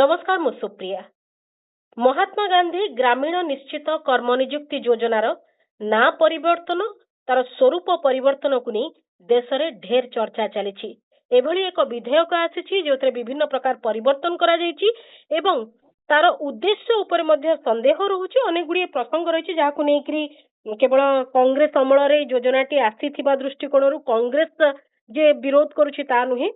नमस्कार मु सुप्रिया। महात्मा गांधी ग्रामीण निश्चित कर्म नियुक्ति योजनार ना परिवर्तन तार स्वरूप परिवर्तन को नहीं देश में ढेर चर्चा चली। एभली एक विधेयक आसी जो विभिन्न प्रकार परिवर्तन करा जायछि एवं तार उद्देश्य उपर मध्य संदेह रहुछि। अनेक गुड़िए प्रसंग रही जहाँ नहीं केवल कांग्रेस अमल योजनाटी आसी दृष्टिकोण कांग्रेस जे विरोध करुछि ता नुहे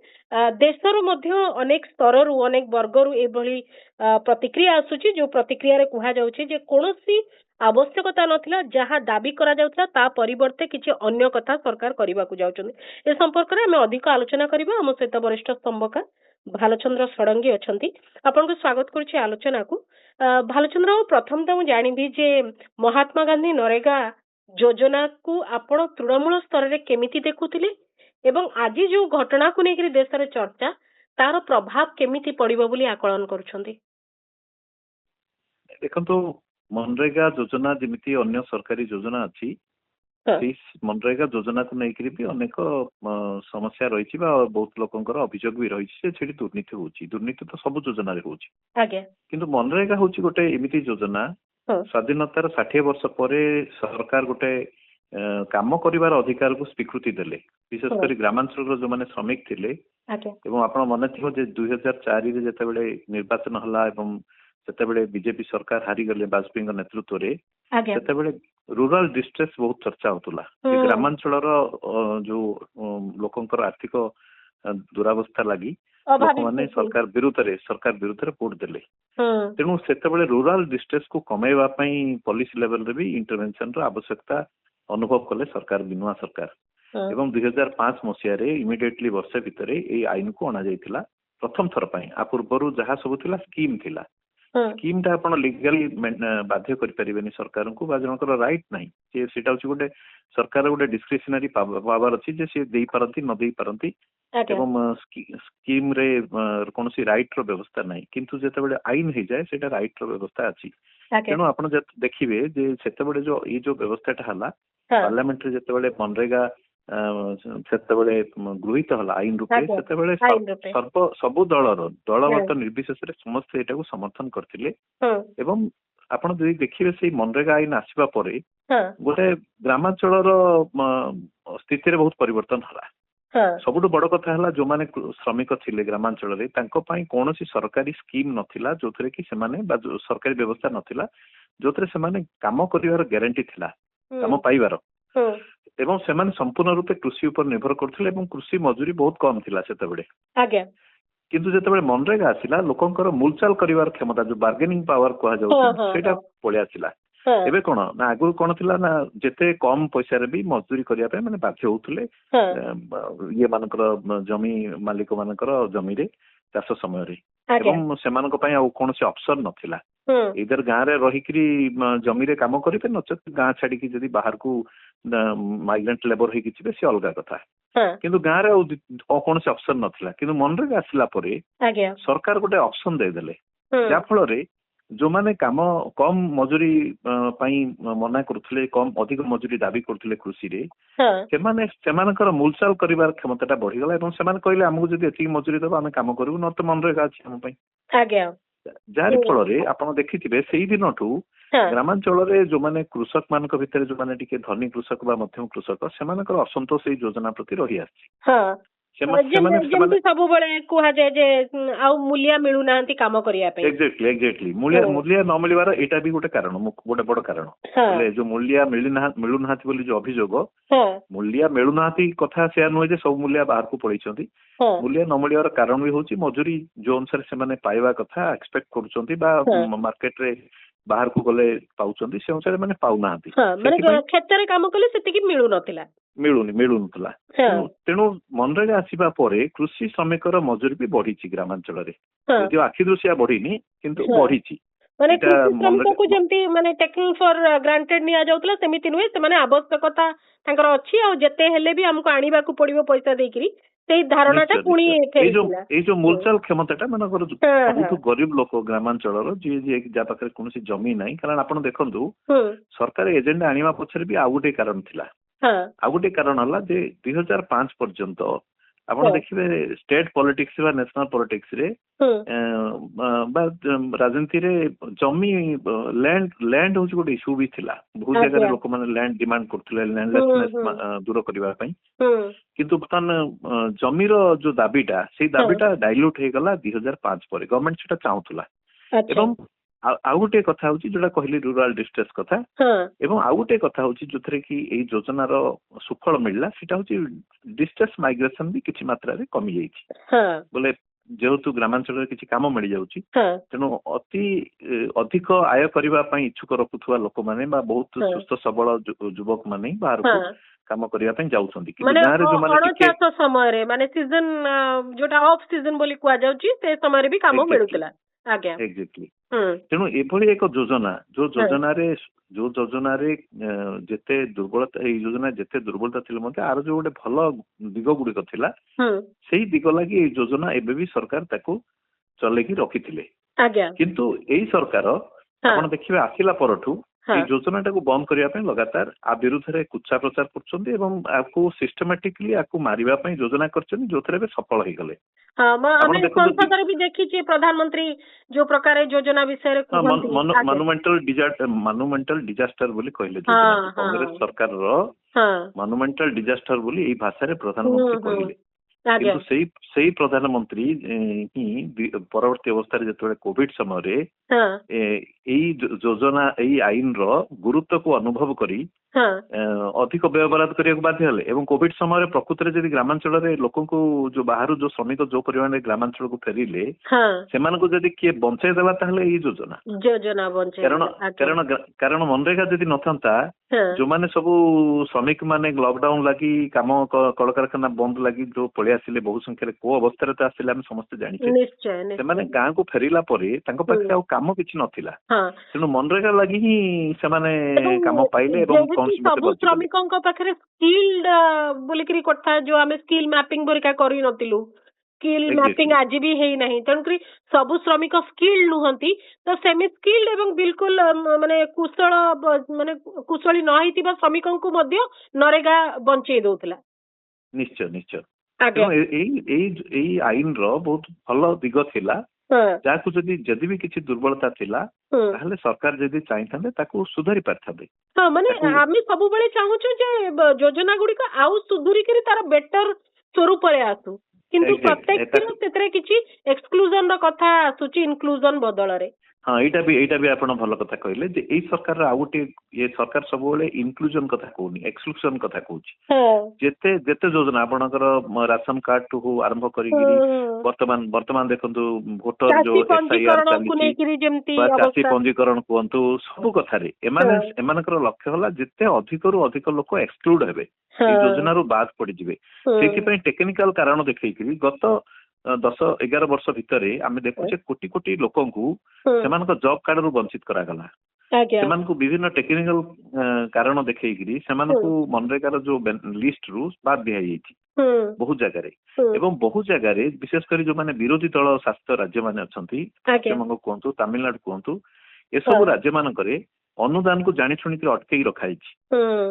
देशर मध्य अनेक स्तर अनेक वर्गर एभली प्रतिक्रिया आसुछि जो प्रतिक्रिया रे कुहा जाउछि जे कोनोसी आवश्यकता नथिला जहाँ दाबी करा जाउतला ता परिवर्ते किछि अन्य कथा सरकार करबा को जाउछन्ति। ए संपर्क रे हमें अधिक आलोचना करिबा। हम सहित वरिष्ठ स्तंभकार भालचंद्र षडंगी अछंती। आपन को स्वागत करूछि आलोचना को। भालचंद्र प्रथम तो जानिबी जे महात्मा गांधी नरेगा योजना को आपण तृणमूल स्तर रे केमिति देखुथिले एवं आज जो घटना को लेकर देश रे चर्चा तार प्रभाव केमिति पड़िबो बोली आकलन करूछन्ती। देखंतु मनरेगा योजना जमिति अन्य सरकारी योजना अछि मनरेगा योजना को लेकर भी अनेक समस्या रही बहुत लोकंकर अभियोग भी रही से दुर्नीति होची। दुर्नीति तो सब योजना रे होची आगे किंतु मनरेगा होची गोटे एमिति योजना स्वाधीनतार 60 वर्ष पर सरकार गोटे काम करिवार अधिकार को स्वीकृति देले विशेषकर ग्रामांचल जो माने श्रमिक थिले एवं आपण मन थिबो जे 2004 रे जते बेले निर्वाचन हला एवं जते बेले बीजेपी सरकार हारी गले वाजपेयी नेतृत्व रे जते बेले रूरल डिस्ट्रेस बहुत चर्चा होतला। ग्रामांचल जो लोकंकर आर्थिक दुरावस्था लगी लोक माने सरकार विरुद्ध रे वोट देले। तेणु सेते बेले रूरल डिस्ट्रेस को कमेवा पई पॉलिसी लेवल रे भी इंटरवेंशन रो आवश्यकता अनुभव कले सरकार बिनुआ सरकार एवं 2005 मसीह इमिडिएटली वर्षे भितर ये आईन को अना जाइथिला प्रथम थर पई। आ पूर्वरु जहा सब थिला स्कीम थिला स्कीम ता आपण लीगली बाध्य करि परिबेनी सरकार को बा जनकर राइट नाही जे सेटा होची गोटे सरकार गोटे डिस्क्रिशनरी पावर अछि जे से देई परंती न देई परंती एवं स्कीम रे कोनोसी राइट रो व्यवस्था नाही किंतु जेते बेले आईन हे जाय सेटा राइट रो व्यवस्था अछि। तेणु आपण देखिबे जे सेते बेले जो ई जो व्यवस्थाटा हला पार्लियामेंट रे जेते बेले मनरेगा सेते बेले गृहीत हला आईन रूपे सेते बेले सब दलगत निर्विशेष रे समस्त एटा को समर्थन करथिले एवं आपण जदि देखिबे से मनरेगा आईन आसीबा परे गोटे ग्रामांचल स्थिति रे बहुत परिवर्तन हला। सबुठ बड़ कथा है जो माने श्रमिक थिले ग्रामांचल रे तांको पई कोनोसी सरकारी स्कीम नथिला जोथरे कि सेमाने सरकारी व्यवस्था नथिला जोथरे सेमाने काम करिवार ग्यारंटी थिला काम पाइबार एवं सेमाने संपूर्ण रूपे कृषि ऊपर निर्भर करथिले एवं कृषि मजूरी बहुत कम थिला सेते बेले आगे किंतु जेते बेले मनरेगा आसिला लोकंकर मूलचाल करिवार क्षमता जो बार्गेनिंग पावर कहा जाउ सेटा पळे आसिला। एबे कोन ना आगु कोन थिला ना जेते कम पैसा रे भी मजदूरी करिया पे माने बाध्य होउथले ये मानकर जमी मालिक मानकर जमी रे चाष समय रे एवं सेमान को पई आ कोनोसी ऑप्शन नथिला इधर गां रे रहिकरी जमी रे काम करिते नचत गां छाडी की जदी बाहर को माइग्रेंट लेबर हे किछि से अलगा कथा किंतु गां रे कोनोसी ऑप्शन नथिला किंतु मनरेगा आसिला परे सरकार गोटे ऑप्शन दे देले जा फल रे जो माने काम कम मजूरी पाई मना करथले कम अधिक मजूरी दाबी करथले कृषि रे सेमानकर मूलचाल करिवार क्षमताटा बढ़ी गला एवं सेमान कहले हमहु जदी एति मजूरी दबा हम काम करू न तो मनरेगा अछि हम पई आज्ञा जारी फल रे आपण देखिथिबे सेही दिनठू ग्रामांचल रे जो माने कृषक मानक भितर जो माने टिके धनी कृषक बा मध्यम कृषक सेमानकर असंतोष एई योजना प्रति रही आछि। सब बळे कुहा जाय जे आउ मूल्य मिलु नांती काम करिया पे एग्जैक्टली मूल्य न मिलवार एटा भी गोटे कारण गोटे बड़ कारण ले जो मूल्य मिलु नांती बोली जो अभियोग मूल्य मिलु नांती कथा से न जे सब मूल्य बाहर को पळैछंती मूल्य न मिलवार कारण भी होची मजूरी जो अनुसार से माने पाइबा कथा एक्सपेक्ट करूछंती बा मार्केट रे बाहर को गले पाउछंती से अनुसार माने पाउ नांती माने खेत रे काम कले सेतिकी मिलु नथिला मिलु नथिला। तेणु मनरेगा आसीबा परे कृषि श्रमिकर मजूरी भी बढ़ी ग्रामांचल रे जो आखि दृश्या बढ़ीनी किंतु बढ़ी माने श्रमिक को जेमती माने टेकिंग फॉर ग्रांटेड निया जाउतला सेमिति नुहे से माने आवश्यकता तांकर अछि आ जेते हेले भी हमको आनिबा को पड़िबो पैसा देकरी सेही धारणाटा पुणी ए जो मूलचाल क्षमताटा मानकर बहुत गरीब लोक ग्रामांचल रो जे जा पाखरे कोनोसी जमी नाही कारण आपण देखंतु सरकार एजेंडा आनिबा पछरे भी आ गुटे कारण थिला आ गुटे कारण हला जे 2005 पर्यंत ଆପଣ ଦେଖିବେ ଷ୍ଟେଟ ପଲିଟିକ୍ସ ବା ନ୍ୟାସନାଲ ପଲିଟିକ୍ସ ରେ ବା ରାଜନୀତିରେ ଜମି ଲ୍ୟାଣ୍ଡ ହଉଛି ଗୋଟେ ଇସ୍ୟୁ ବି ଥିଲା। ବହୁତ ଜାଗାରେ ଲୋକମାନେ ଲ୍ୟାଣ୍ଡ ଡିମାଣ୍ଡ କରୁଥିଲେ ଲ୍ୟାଣ୍ଡଲେସନେସ ଦୂର କରିବା ପାଇଁ। କିନ୍ତୁ ବର୍ତ୍ତମାନ ଜମିର ଯୋଉ ଦାବିଟା ସେଇ ଦାବିଟା ଡାଇଲ୍ୟୁଟ ହେଇଗଲା 2005 ପରେ। ଗଭର୍ଣ୍ଣମେଣ୍ଟ ସେଟା ଚାହୁଁଥିଲା। ଏବଂ ଆଉ ଗୋଟେ କଥା ହଉଛି ଯୋଉଟା କହିଲି ରୁରାଲ ଡିଷ୍ଟ୍ରେସ କଥା, ଏବଂ ଆଉ ଗୋଟେ କଥା ହଉଛି ଯୋଉଥିରେ କି ଏଇ ଯୋଜନାର ସୁଫଳ ମିଳିଲା ସେଟା ହଉଛି ଡିଷ୍ଟ୍ରେସ ମାଇଗ୍ରେସନ ବି କିଛି ମାତ୍ରାରେ କମି ଯାଇଛି। ବୋଲେ ଯେହେତୁ ଗ୍ରାମାଞ୍ଚଳରେ କିଛି କାମ ମିଳିଯାଉଛି, ତେଣୁ ଅଧିକ ଆୟ କରିବା ପାଇଁ ଇଚ୍ଛୁକ ରଖୁଥିବା ଲୋକମାନେ ବା ବହୁତ ସୁସ୍ଥ ସବଳ ଯୁବକ ମାନେ ବାହାରକୁ କାମ କରିବା ପାଇଁ ଯାଉଛନ୍ତି। ଗାଁରେ ଯୋଉମାନେ ସମୟରେ ମାନେ ସିଜନ ଯୋଉଟା ଅଫ ସିଜନ ବୋଲି କୁହାଯାଉଛି ସେ ସମୟରେ ବି କାମ ମିଳୁଥିଲା। ଏକ୍ସାକ୍ଟଲି। ତେଣୁ ଏଭଳି ଏକ ଯୋଜନା ଯୋଉ ଯୋଜନାରେ ଯେତେ ଦୁର୍ବଳତା, ଏଇ ଯୋଜନା ଯେତେ ଦୁର୍ବଳତା ଥିଲେ ମଧ୍ୟ ଆର ଯୋଉ ଗୋଟେ ଭଲ ଦିଗ ଗୁଡିକ ଥିଲା ସେଇ ଦିଗ ଲାଗି ଏଇ ଯୋଜନା ଏବେ ବି ସରକାର ତାକୁ ଚଲେଇକି ରଖିଥିଲେ। କିନ୍ତୁ ଏଇ ସରକାର ଆପଣ ଦେଖିବେ ଆସିଲା ପରଠୁ ଏଇ ଯୋଜନାଟାକୁ ବନ୍ଦ କରିବା ପାଇଁ ଲଗାତାର ଆ ବିରୁଦ୍ଧରେ କୁଚ୍ଛା ପ୍ରଚାର କରୁଛନ୍ତି ଏବଂ ଆକୁ ସିଷ୍ଟମାଟିକଲି ଆକୁ ମାରିବା ପାଇଁ ଯୋଜନା କରିଛନ୍ତି, ଯୋଉଥିରେ ଏବେ ସଫଳ ହେଇଗଲେ। ସଂସଦରେ ବି ଦେଖିଛି ପ୍ରଧାନମନ୍ତ୍ରୀ ଯୋଉ ପ୍ରକାର ଯୋଜନା ବିଷୟରେ ମନୁମେଣ୍ଟାଲ ଡିଜାଷ୍ଟର ବୋଲି କହିଲେ ଯୋଜନା। କଂଗ୍ରେସ ସରକାରର ମନୁମେଣ୍ଟାଲ ଡିଜାଷ୍ଟର ବୋଲି ଏଇ ଭାଷାରେ ପ୍ରଧାନମନ୍ତ୍ରୀ କହିଲେ। କିନ୍ତୁ ସେଇ ପ୍ରଧାନମନ୍ତ୍ରୀ ହିଁ ପରବର୍ତ୍ତୀ ଅବସ୍ଥାରେ ଯେତେବେଳେ କୋଭିଡ ସମୟରେ ଏଇ ଯୋଜନା ଏଇ ଆଇନର ଗୁରୁତ୍ୱକୁ ଅନୁଭବ କରି ଅଧିକ ବ୍ୟୟବରାଦ କରିବାକୁ ବାଧ୍ୟ ହେଲେ। ଏବଂ କୋଭିଡ ସମୟରେ ପ୍ରକୃତରେ ଯଦି ଗ୍ରାମାଞ୍ଚଳରେ ଲୋକଙ୍କୁ ଯୋଉ ବାହାରୁ ଯୋଉ ଶ୍ରମିକ ଯୋଉ ପରିମାଣରେ ଗ୍ରାମାଞ୍ଚଳକୁ ଫେରିଲେ ସେମାନଙ୍କୁ ଯଦି କିଏ ବଞ୍ଚେଇ ଦେଲା ତାହେଲେ ଏଇ ଯୋଜନା। କାରଣ ମନରେଗା ଯଦି ନଥାନ୍ତା, ଯୋଉମାନେ ସବୁ ଶ୍ରମିକ ମାନେ ଲକଡାଉନ ଲାଗି କାମ କଳକାରଖାନା ବନ୍ଦ ଲାଗି ଯୋଉ ପଳେଇ ଆସିଲେ ବହୁ ସଂଖ୍ୟାରେ, କୋଉ ଅବସ୍ଥାରେ ତ ଆସିଲେ ଆମେ ସମସ୍ତେ ଜାଣିଛେ। ସେମାନେ ଗାଁକୁ ଫେରିଲା ପରେ ତାଙ୍କ ପାଖରେ ଆଉ କାମ କିଛି ନଥିଲା। ତେଣୁ ମନରେଗା ଲାଗି ହିଁ ସେମାନେ କାମ ପାଇଲେ। ଏବଂ ସବୁ ଶ୍ରମିକଙ୍କ ପାଖରେ ସ୍କିଲ୍ଡ ବୋଲିକିରି କଥା ଯୋଉ ଆମେ ସ୍କିଲ୍ ମ୍ୟାପିଂ ପରିକା କରିନଥିଲୁ, ସ୍କିଲ୍ ମ୍ୟାପିଂ ଆଜି ବି ହେଇନାହିଁ। ତେଣୁକରି ସବୁ ଶ୍ରମିକ ସ୍କିଲ୍ଡ ନୁହନ୍ତି, ତ ସେମି ସ୍କିଲ୍ଡ ଏବଂ ବିଲକୁଲ ମାନେ କୁଶଳୀ ନ ହେଇଥିବା ଶ୍ରମିକଙ୍କୁ ମଧ୍ୟ ନରେଗା ବଞ୍ଚେଇ ଦଉଥିଲା। ନିଶ୍ଚୟ ନିଶ୍ଚୟ। ଏଇ ଆଇନର ବହୁତ ଭଲ ଦିଗ ଥିଲା, ଯାହାକୁ ଯଦି ବି କିଛି ଦୁର୍ବଳତା ଥିଲା ତାହେଲେ ସରକାର ଯଦି ଚାହିଁଥାନ୍ତେ ତାକୁ ସୁଧାରି ପାରିଥାନ୍ତେ। ମାନେ ଆମେ ସବୁବେଳେ ଚାହୁଁଛୁ ଯେ ଯୋଜନା ଗୁଡିକ ଆଉ ସୁଧୁରିକିରି ତାର ବେଟର ସ୍ୱରୂପରେ ଆସୁ, କିନ୍ତୁ ପ୍ରତ୍ୟେକ ସେଥିରେ କିଛି ଏକ୍ସକ୍ଲୁଜନ ର କଥା ଆସୁଛି ଇନକ୍ଲୁଜନ ବଦଳରେ। ଏଇଟା ବି ଆପଣ ଭଲ କଥା କହିଲେ ଯେ ଏଇ ସରକାରର ଆଉ ଗୋଟେ ସରକାର ସବୁବେଳେ ଇନକ୍ଲୁଜନ କଥା କହୁନି, ଏକ୍ସକ୍ଲୁଜନ କଥା କହୁଛି। ଯେତେ ଯୋଜନା ଆପଣଙ୍କର ରାସନ କାର୍ଡ ଟୁ ଆରମ୍ଭ କରିକିରି ବର୍ତ୍ତମାନ ଦେଖନ୍ତୁ ଭୋଟର ଯୋଉ SIR ଚାଲିଛି ବା ଚାଷୀ ପଞ୍ଜୀକରଣ କୁହନ୍ତୁ, ସବୁ କଥାରେ ଏମାନଙ୍କର ଲକ୍ଷ୍ୟ ହେଲା ଯେତେ ଅଧିକରୁ ଅଧିକ ଲୋକ ଏକ୍ସକ୍ଲୁଡ ହେବେ, ଏଇ ଯୋଜନାରୁ ବାଦ ପଡିଯିବେ। ସେଥିପାଇଁ ଟେକ୍ନିକାଲ କାରଣ ଦେଖେଇକିରି ଗତ 10-11 ବର୍ଷ ଭିତରେ ଆମେ ଦେଖୁଛେ କୋଟି କୋଟି ଲୋକଙ୍କୁ ସେମାନଙ୍କ ଜବ କାର୍ଡରୁ ବଞ୍ଚିତ କରାଗଲା। ସେମାନଙ୍କୁ ବିଭିନ୍ନ ଟେକ୍ନିକାଲ କାରଣ ଦେଖେଇକିରି ସେମାନଙ୍କୁ ମନରେଗାର ଯୋଉ ଲିଷ୍ଟ ରୁ ବାଦ ଦିଆଯାଇଛି ବହୁତ ଜାଗାରେ। ଏବଂ ବହୁତ ଜାଗାରେ ବିଶେଷ କରି ଯୋଉମାନେ ବିରୋଧୀ ଦଳ ଶାସିତ ରାଜ୍ୟ ମାନେ ଅଛନ୍ତି, ପଶ୍ଚିମବଙ୍ଗ କୁହନ୍ତୁ, ତାମିଲନାଡୁ କୁହନ୍ତୁ, ଏସବୁ ରାଜ୍ୟ ମାନଙ୍କରେ ଅନୁଦାନକୁ ଜାଣି ଶୁଣିକି ଅଟକେଇ ରଖାଯାଇଛି।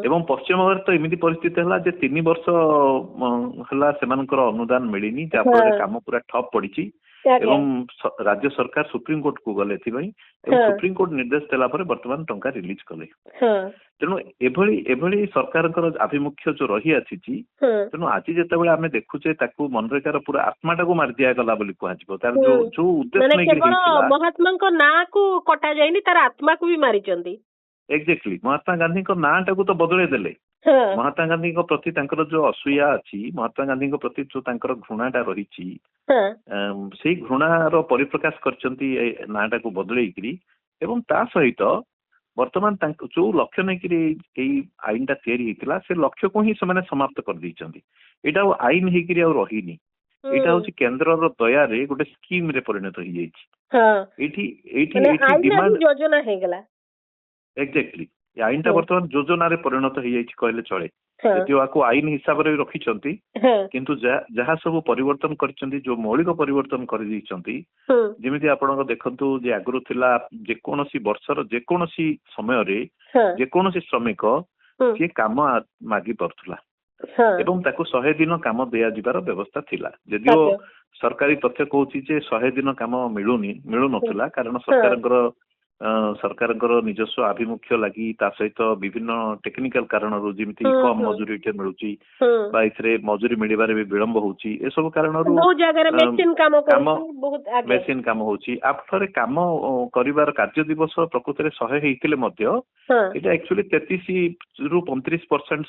ଏବଂ ପଶ୍ଚିମବଙ୍ଗରେ ତ ଏମିତି ପରିସ୍ଥିତି ହେଲା ଯେ 3 ବର୍ଷ ହେଲା ସେମାନଙ୍କର ଅନୁଦାନ ମିଳିନି, ଯାହାଫଳରେ କାମ ପୁରା ଠପ୍ ପଡିଛି। ଏବଂ ରାଜ୍ୟ ସରକାର ସୁପ୍ରିମକୋର୍ଟକୁ ଗଲେ ଏଥିପାଇଁ, ଏବଂ ସୁପ୍ରିମକୋର୍ଟ ନିର୍ଦ୍ଦେଶ ଦେଲା ପରେ ବର୍ତ୍ତମାନ ଟଙ୍କା ରିଲିଜ କଲେ। ତେଣୁ ଏଭଳି ସରକାରଙ୍କର ଆଭିମୁଖ୍ୟ ଯୋଉ ରହି ଆସିଛି, ତେଣୁ ଆଜି ଯେତେବେଳେ ଆମେ ଦେଖୁଛେ ତାକୁ ମନରେଗାର ପୁରା ଆତ୍ମାଟାକୁ ମାରି ଦିଆଗଲା ବୋଲି କୁହାଯିବ। ତାର ଯୋଉ ଉଦ୍ଦେଶ୍ୟ ନେଇକି ମହାତ୍ମାଙ୍କ ନାଁକୁ କଟା ଯାଇନି, ତାର ଆତ୍ମାକୁ ବି ମାରିଛନ୍ତି। ଏକ୍ସାକ୍ଟଲି। ମହାତ୍ମା ଗାନ୍ଧୀଙ୍କ ନାଁଟାକୁ ତ ବଦଳେଇ ଦେଲେ। ମହାତ୍ମା ଗାନ୍ଧୀଙ୍କ ପ୍ରତି ତାଙ୍କର ଯୋଉ ଅସୂୟା ଅଛି, ମହାତ୍ମା ଗାନ୍ଧୀଙ୍କ ପ୍ରତି ଯୋଉ ତାଙ୍କର ଘୃଣାଟା ରହିଛି, ସେଇ ଘୃଣାର ପରିପ୍ରକାଶ କରିଛନ୍ତି ଏ ନାଁଟାକୁ ବଦଳେଇକିରି। ଏବଂ ତା ସହିତ ବର୍ତ୍ତମାନ ତାଙ୍କ ଯୋଉ ଲକ୍ଷ୍ୟ ନେଇକିରି ଏଇ ଆଇନଟା ତିଆରି ହେଇଥିଲା, ସେ ଲକ୍ଷ୍ୟକୁ ହିଁ ସେମାନେ ସମାପ୍ତ କରିଦେଇଛନ୍ତି। ଏଇଟା ଆଉ ଆଇନ ହେଇକିରି ଆଉ ରହିନି, ଏଇଟା ହଉଛି କେନ୍ଦ୍ରର ଦୟାରେ ଗୋଟେ ସ୍କିମ ରେ ପରିଣତ ହେଇଯାଇଛି। ଏଇଠି ଡିମାଣ୍ଡ ଯୋଜନା ହେଇଗଲା। ଏକ୍ସାକ୍ଟଲି। ଆଇନଟା ବର୍ତ୍ତମାନ ଯୋଜନାରେ ପରିଣତ ହେଇଯାଇଛି କହିଲେ ଚଳେ। ଯଦିଓ ଆକୁ ଆଇନ ହିସାବରେ ରଖିଛନ୍ତି, କିନ୍ତୁ ଯାହା ସବୁ ପରିବର୍ତ୍ତନ କରିଛନ୍ତି, ଯୋଉ ମୌଳିକ ପରିବର୍ତ୍ତନ କରିଦେଇଛନ୍ତି, ଯେମିତି ଆପଣଙ୍କ ଦେଖନ୍ତୁ ଯେ ଆଗରୁ ଥିଲା ଯେକୌଣସି ବର୍ଷର ଯେକୌଣସି ସମୟରେ ଯେକୌଣସି ଶ୍ରମିକ ସିଏ କାମ ମାଗି ପାରୁଥିଲା। ହଁ ଏବଂ ତାକୁ 100 ଦିନ କାମ ଦିଆଯିବାର ବ୍ୟବସ୍ଥା ଥିଲା। ଯଦିଓ ଆଜ୍ଞା ସରକାରୀ ତଥ୍ୟ କହୁଛି ଯେ 100 ଦିନ କାମ ମିଳୁନଥିଲା କାରଣ ସରକାରଙ୍କର ନିଜସ୍ୱ ଆଭିମୁଖ୍ୟ ଲାଗି ତା ସହିତ ବିଭିନ୍ନ ଟେକ୍ନିକାଲ କାରଣରୁ ଯେମିତି କମ ମଜୁରୀ ଏଠି ମିଳୁଛି ବା ଏଥିରେ ମଜୁରୀ ମିଳିବାରେ ବି ବିଳମ୍ବ ହଉଛି, ଏସବୁ କାରଣରୁ ବହୁତ ଜାଗାରେ ମେସିନ କାମ କରୁଛି, ବହୁତ ଆଜ୍ଞା ମେସିନ କାମ ହଉଛି। ଆଫ୍ଟରରେ କାମ କରିବାର କାର୍ଯ୍ୟ ଦିବସ ପ୍ରକୃତରେ 100 ହେଇଥିଲେ ମଧ୍ୟ ଏଇଟା ଆକ୍ଚୁଆଲି 33 ରୁ 35%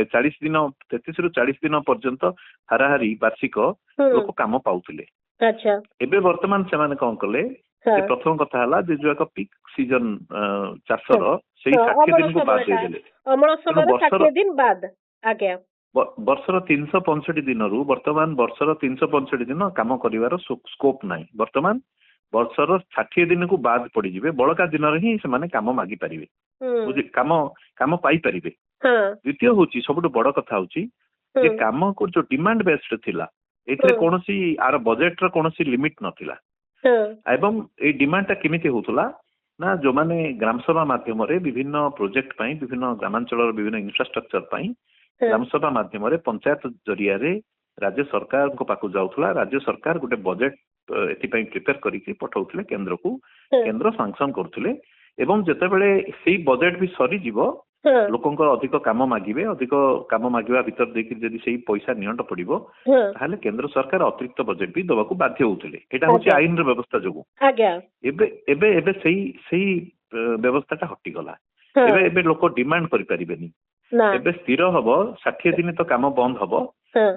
40 ଦିନ 33 ରୁ 40 ଦିନ ପର୍ଯ୍ୟନ୍ତ ହାରାହାରି ବାର୍ଷିକ ଲୋକ କାମ ପାଉଥିଲେ। ଆଚ୍ଛା ଏବେ ବର୍ତ୍ତମାନ ସେମାନେ କଣ କଲେ, ପ୍ରଥମ କଥା ହେଲା ଯେ ଯୋଉ ଏକ ପିକ୍ ସିଜନ ଚାଷର ସେଇ 60 ଦିନକୁ ବାଦ ଦେଇଦେଲେ। ଅମଳ ସମୟର 60 ଦିନ ବାଦ ଆଜ୍ଞା ବର୍ଷର 365 ଦିନରୁ ବର୍ତ୍ତମାନ ବର୍ଷର 365 ଦିନ କାମ କରିବାର ସ୍କୋପ ନାହିଁ। ବର୍ତ୍ତମାନ ବର୍ଷର 60 ଦିନକୁ ବାଦ ପଡିଯିବେ, ବଳକା ଦିନରେ ହିଁ ସେମାନେ କାମ ମାଗି ପାରିବେ, କାମ ପାଇପାରିବେ। ଦ୍ୱିତୀୟ ହଉଛି ସବୁଠୁ ବଡ କଥା ହଉଛି ଯେ କାମକୁ ଯୋଉ ଡିମାଣ୍ଡ ବେସ୍ଡ ଥିଲା, ଏଥିରେ କୌଣସି ଆର ବଜେଟର କୌଣସି ଲିମିଟ ନଥିଲା। ଏବଂ ଏଇ ଡିମାଣ୍ଡଟା କେମିତି ହଉଥିଲା ନା ଯୋଉମାନେ ଗ୍ରାମସଭା ମାଧ୍ୟମରେ ବିଭିନ୍ନ ପ୍ରୋଜେକ୍ଟ ପାଇଁ, ବିଭିନ୍ନ ଗ୍ରାମାଞ୍ଚଳର ବିଭିନ୍ନ ଇନଫ୍ରାଷ୍ଟ୍ରକ୍ଚର ପାଇଁ ଗ୍ରାମସଭା ମାଧ୍ୟମରେ ପଞ୍ଚାୟତ ଜରିଆରେ ରାଜ୍ୟ ସରକାରଙ୍କ ପାଖକୁ ଯାଉଥିଲା। ରାଜ୍ୟ ସରକାର ଗୋଟେ ବଜେଟ ଏଥିପାଇଁ ପ୍ରିପେୟାର କରିକି ପଠାଉଥିଲେ କେନ୍ଦ୍ରକୁ, କେନ୍ଦ୍ର ସାଂସନ କରୁଥିଲେ ଏବଂ ଯେତେବେଳେ ସେଇ ବଜେଟ ବି ସରିଯିବ ଲୋକଙ୍କର ଅଧିକ କାମ ମାଗିବେ, ଅଧିକ କାମ ମାଗିବା ଭିତରେ ଦେଇକି ଯଦି ସେଇ ପଇସା ନିଅଣ୍ଟ ପଡିବ ତାହେଲେ କେନ୍ଦ୍ର ସରକାର ଅତିରିକ୍ତ ବଜେଟ ବି ଦେବାକୁ ବାଧ୍ୟ ହଉଥିଲେ। ଏଇଟା ହଉଛି ଆଇନର ବ୍ୟବସ୍ଥା ଯୋଗୁଁ। ଏବେ ଏବେ ଏବେ ସେଇ ବ୍ୟବସ୍ଥାଟା ହଟିଗଲା। ଏବେ ଲୋକ ଡିମାଣ୍ଡ କରିପାରିବେନି। ଏବେ ସ୍ଥିର ହବ 60 ଦିନ ତ କାମ ବନ୍ଦ ହବ,